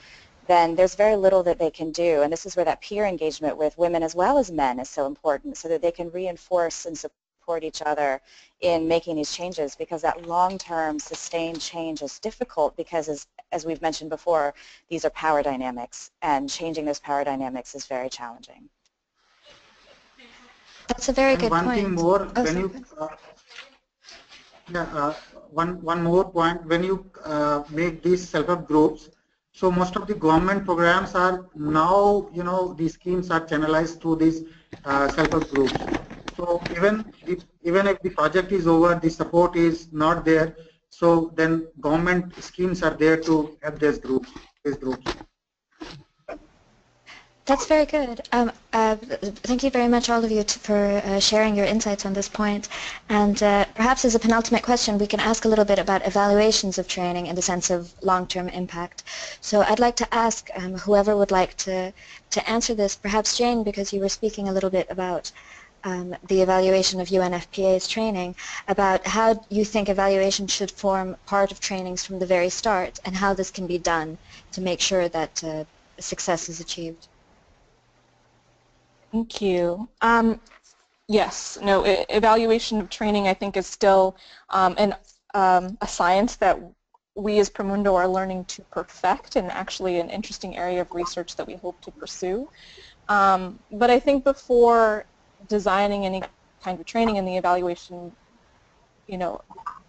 Speaker 6: then there's very little that they can do. And this is where that peer engagement with women as well as men is so important, so that they can reinforce and support each other in making these changes, because that long-term sustained change is difficult, because as we've mentioned before, these are power dynamics, and changing those power dynamics is very challenging.
Speaker 2: That's a very good point.
Speaker 5: One thing more, when you one more point, when you make these self-help groups, so most of the government programs are now, these schemes are channelized to these self-help groups. So even if the project is over, the support is not there, so then government schemes are there to help these groups.
Speaker 2: That's very good. Thank you very much, all of you, for sharing your insights on this point. And perhaps as a penultimate question, we can ask a little bit about evaluations of training in the sense of long-term impact. So I'd like to ask whoever would like to answer this, perhaps Jane, because you were speaking a little bit about the evaluation of UNFPA's training, about how you think evaluation should form part of trainings from the very start, and how this can be done to make sure that success is achieved.
Speaker 4: Thank you. Yes, no, evaluation of training, I think, is still a science that we as Promundo are learning to perfect, and actually an interesting area of research that we hope to pursue. But I think before designing any kind of training in the evaluation,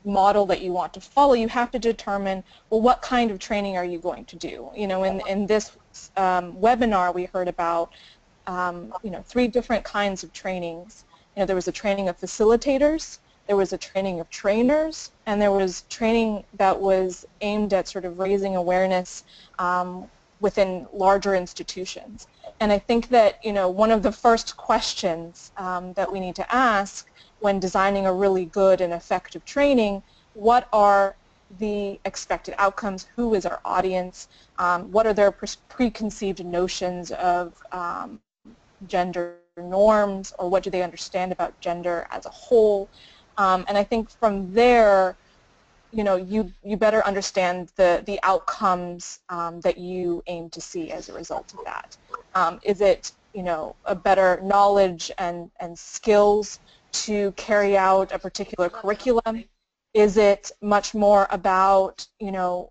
Speaker 4: model that you want to follow, you have to determine, well, what kind of training are you going to do? In this webinar, we heard about 3 different kinds of trainings. There was a training of facilitators, there was a training of trainers, and there was training that was aimed at sort of raising awareness within larger institutions. And I think that one of the first questions that we need to ask when designing a really good and effective training, what are the expected outcomes? Who is our audience? What are their preconceived notions of gender norms, or what do they understand about gender as a whole? And I think from there, you better understand the outcomes that you aim to see as a result of that. Is it a better knowledge and skills to carry out a particular curriculum? Is it much more about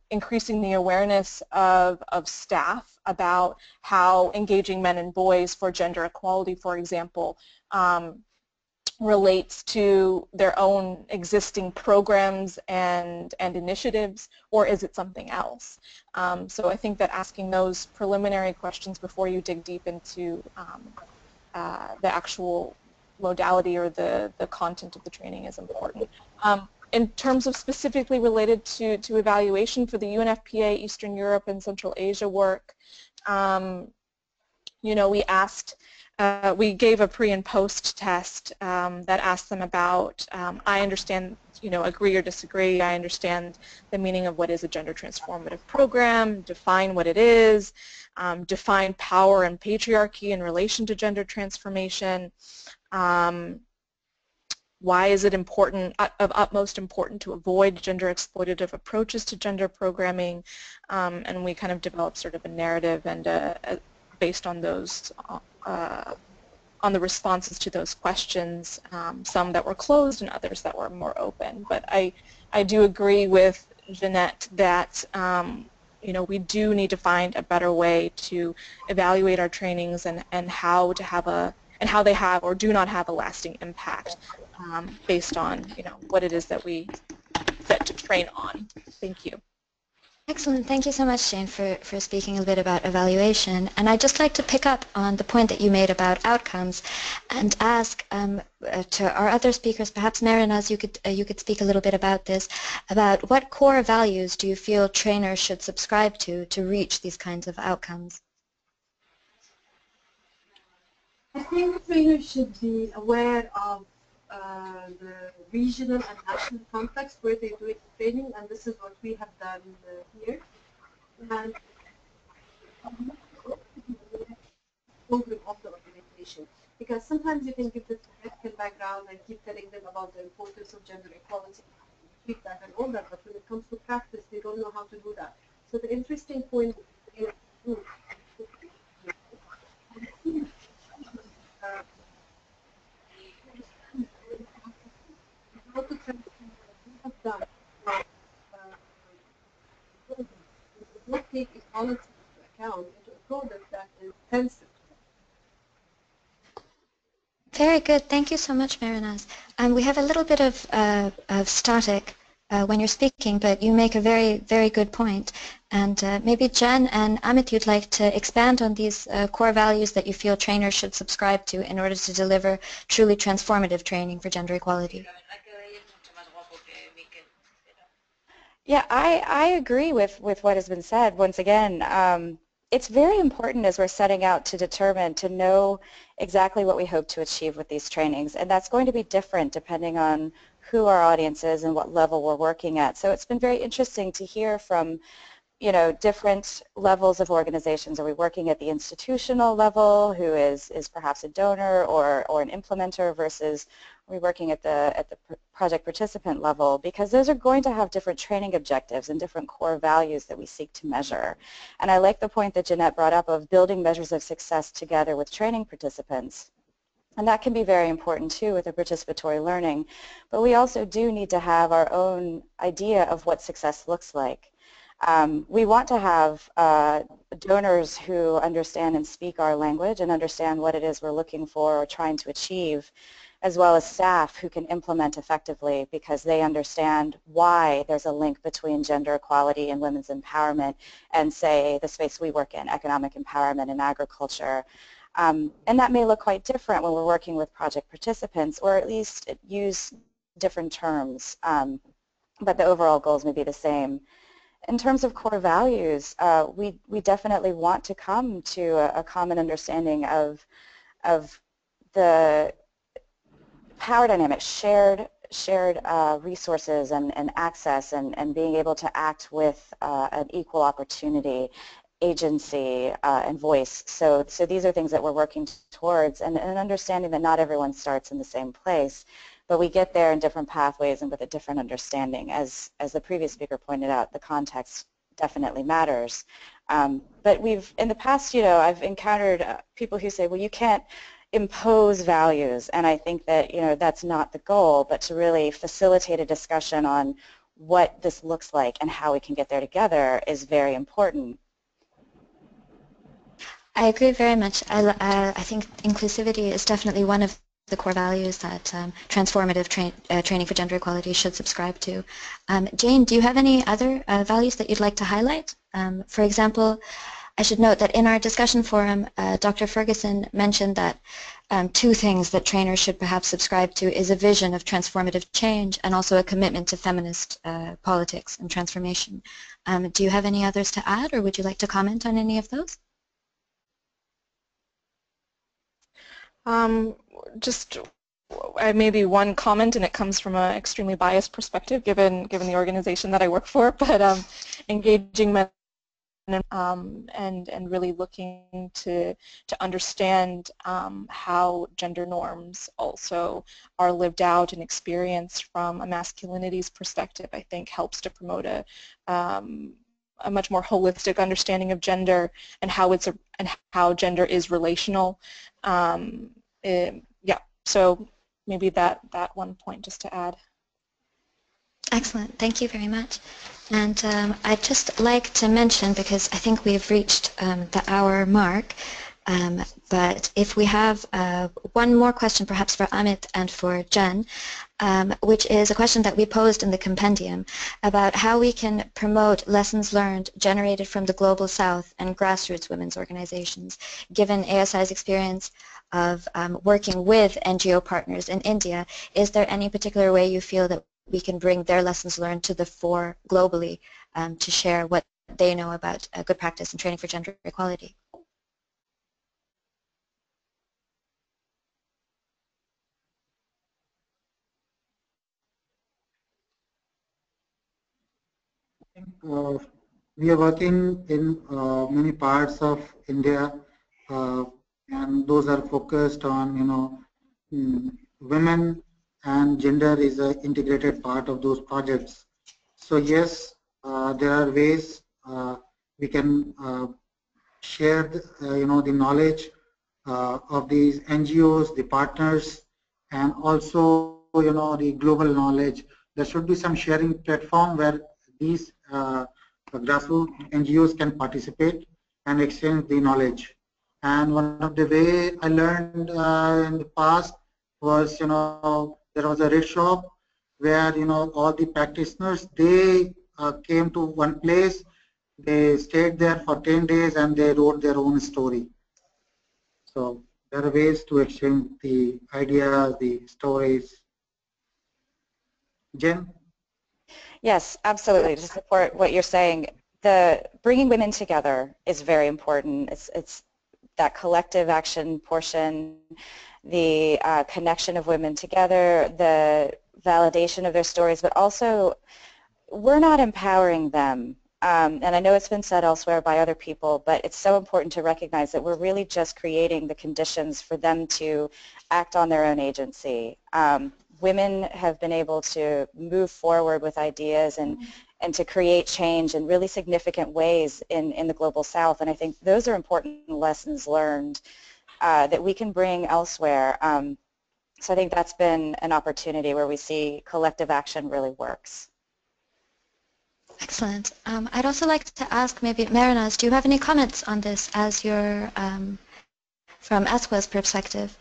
Speaker 4: increasing the awareness of staff about how engaging men and boys for gender equality, for example, relates to their own existing programs and initiatives, or is it something else? So I think that asking those preliminary questions before you dig deep into the actual modality or the content of the training is important. In terms of specifically related to evaluation for the UNFPA, Eastern Europe, and Central Asia work, we asked, we gave a pre and post test that asked them about, I understand, agree or disagree, I understand the meaning of what is a gender transformative program, define what it is, define power and patriarchy in relation to gender transformation, why is it important, of utmost importance to avoid gender exploitative approaches to gender programming, and we kind of developed sort of a narrative and based on those, on the responses to those questions, some that were closed and others that were more open. But I do agree with Jeanette that we do need to find a better way to evaluate our trainings and how to have how they have or do not have a lasting impact based on what it is that we set to train on. Thank you.
Speaker 2: Excellent. Thank you so much, Jane, for speaking a bit about evaluation. And I'd just like to pick up on the point that you made about outcomes and ask to our other speakers, perhaps Mehrinaz, you could speak a little bit about this, about what core values do you feel trainers should subscribe to reach these kinds of outcomes?
Speaker 3: I think trainers should be aware of the regional and national context where they're doing training, and this is what we have done here. And program of the organization, because sometimes you can give them theoretical background and keep telling them about the importance of gender equality, feedback, and all that, but when it comes to practice, they don't know how to do that. So the interesting point is how to transform what we have done. Does not take equality into account into a product that is sensitive.
Speaker 2: Very good. Thank you so much, Mehrinaz. We have a little bit of static when you're speaking, but you make a very, very good point. And maybe Jenn and Amit, you'd like to expand on these core values that you feel trainers should subscribe to in order to deliver truly transformative training for gender equality.
Speaker 6: Yeah, I agree with what has been said. Once again, it's very important as we're setting out to determine, to know exactly what we hope to achieve with these trainings. And that's going to be different depending on who our audience is and what level we're working at. So it's been very interesting to hear from different levels of organizations. Are we working at the institutional level, who is perhaps a donor or an implementer, versus are we working at the project participant level? Because those are going to have different training objectives and different core values that we seek to measure. And I like the point that Jeanette brought up of building measures of success together with training participants. And that can be very important too with the participatory learning. But we also do need to have our own idea of what success looks like. We want to have donors who understand and speak our language and understand what it is we're looking for or trying to achieve, as well as staff who can implement effectively because they understand why there's a link between gender equality and women's empowerment and, say, the space we work in, economic empowerment and agriculture. And that may look quite different when we're working with project participants, or at least use different terms, but the overall goals may be the same. In terms of core values, we definitely want to come to a common understanding of the power dynamics, shared resources and access, and being able to act with an equal opportunity, agency, and voice. So these are things that we're working towards, and an understanding that not everyone starts in the same place, but we get there in different pathways and with a different understanding. As the previous speaker pointed out, the context definitely matters. But in the past, I've encountered people who say, well, you can't impose values, and I think that that's not the goal, but to really facilitate a discussion on what this looks like and how we can get there together is very important.
Speaker 2: I agree very much. I think inclusivity is definitely one of the core values that transformative training for gender equality should subscribe to. Jane, do you have any other values that you'd like to highlight? For example, I should note that in our discussion forum, Dr. Ferguson mentioned that two things that trainers should perhaps subscribe to is a vision of transformative change and also a commitment to feminist politics and transformation. Do you have any others to add, or would you like to comment on any of those?
Speaker 4: Just maybe one comment, and it comes from an extremely biased perspective given the organization that I work for, but engaging men and really looking to understand how gender norms also are lived out and experienced from a masculinities perspective, I think helps to promote a much more holistic understanding of gender and how gender is relational. Yeah, so maybe that one point just to add.
Speaker 2: Excellent, thank you very much. And I'd just like to mention, because I think we've reached the hour mark, but if we have one more question perhaps for Amit and for Jenn, which is a question that we posed in the compendium about how we can promote lessons learned generated from the Global South and grassroots women's organizations, given ASI's experience of working with NGO partners in India. Is there any particular way you feel that we can bring their lessons learned to the fore globally to share what they know about good practice and training for gender equality?
Speaker 5: We are working in many parts of India, and those are focused on, women, and gender is an integrated part of those projects. So yes, there are ways we can share the knowledge of these NGOs, the partners, and also the global knowledge. There should be some sharing platform where these grassroots NGOs can participate and exchange the knowledge. And one of the way I learned in the past was, there was a red shop where, all the practitioners, they came to one place, they stayed there for 10 days and they wrote their own story. So there are ways to exchange the ideas, the stories. Jen?
Speaker 6: Yes, absolutely. To support what you're saying, the bringing women together is very important. It's that collective action portion, the connection of women together, the validation of their stories, but also we're not empowering them. And I know it's been said elsewhere by other people, but it's so important to recognize that we're really just creating the conditions for them to act on their own agency. Women have been able to move forward with ideas and to create change in really significant ways in the Global South, and I think those are important lessons learned that we can bring elsewhere. So I think that's been an opportunity where we see collective action really works.
Speaker 2: Excellent. I'd also like to ask maybe, Mehrinaz, do you have any comments on this as you're from ESCWA's perspective?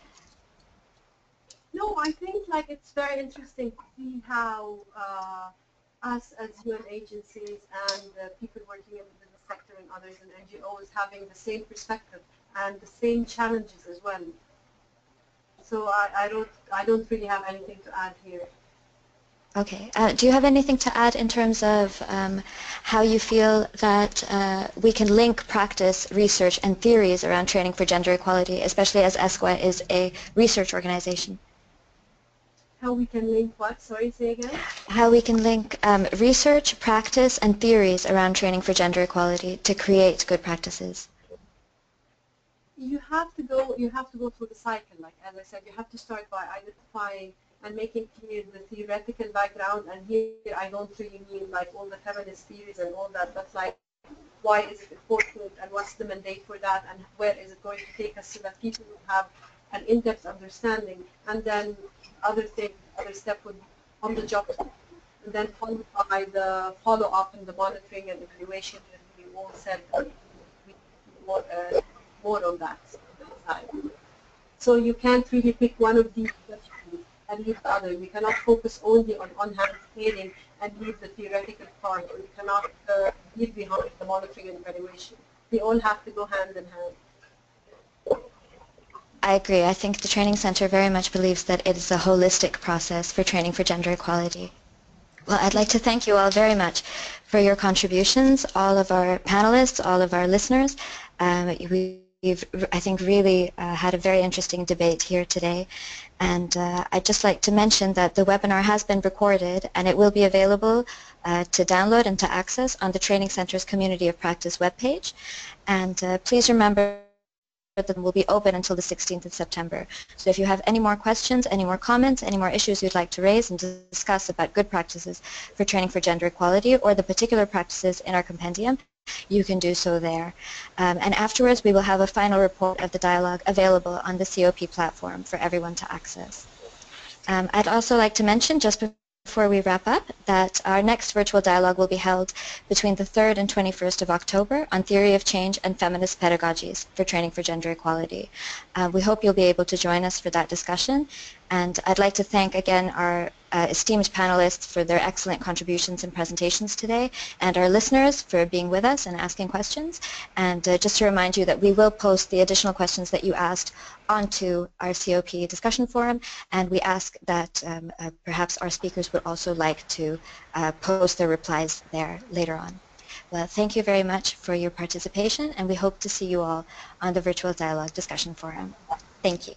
Speaker 3: No, I think it's very interesting to see how us as UN agencies and people working in the sector and others and NGOs having the same perspective and the same challenges as well. So I don't really have anything to add here.
Speaker 2: Okay. Do you have anything to add in terms of how you feel that we can link practice, research, and theories around training for gender equality, especially as ESCWA is a research organization?
Speaker 3: How we can link what? Sorry, say again?
Speaker 2: How we can link research, practice, and theories around training for gender equality to create good practices.
Speaker 3: You have to go through the cycle. Like as I said, you have to start by identifying and making clear the theoretical background. And here I don't really mean like all the feminist theories and all that, but like why is it important and what's the mandate for that and where is it going to take us so that people will have an in-depth understanding. And then other step would be on the job, and then followed by the follow-up and the monitoring and evaluation. And we all said more on that side. So you can't really pick one of these and leave the other. We cannot focus only on hand training and leave the theoretical part. We cannot leave behind the monitoring and evaluation. They all have to go hand in hand.
Speaker 2: I agree. I think the Training Center very much believes that it is a holistic process for training for gender equality. Well, I'd like to thank you all very much for your contributions, all of our panelists, all of our listeners. We've, I think, really had a very interesting debate here today. And I'd just like to mention that the webinar has been recorded and it will be available to download and to access on the Training Center's Community of Practice webpage. And please remember that will be open until the 16th of September. So if you have any more questions, any more comments, any more issues you'd like to raise and discuss about good practices for training for gender equality or the particular practices in our compendium, you can do so there. And afterwards we will have a final report of the dialogue available on the COP platform for everyone to access. I'd also like to mention, just before we wrap up, that our next virtual dialogue will be held between the 3rd and 21st of October on theory of change and feminist pedagogies for training for gender equality. We hope you'll be able to join us for that discussion. And I'd like to thank again our esteemed panelists for their excellent contributions and presentations today, and our listeners for being with us and asking questions. And just to remind you that we will post the additional questions that you asked onto our COP discussion forum, and we ask that perhaps our speakers would also like to post their replies there later on. Well, thank you very much for your participation, and we hope to see you all on the virtual dialogue discussion forum. Thank you.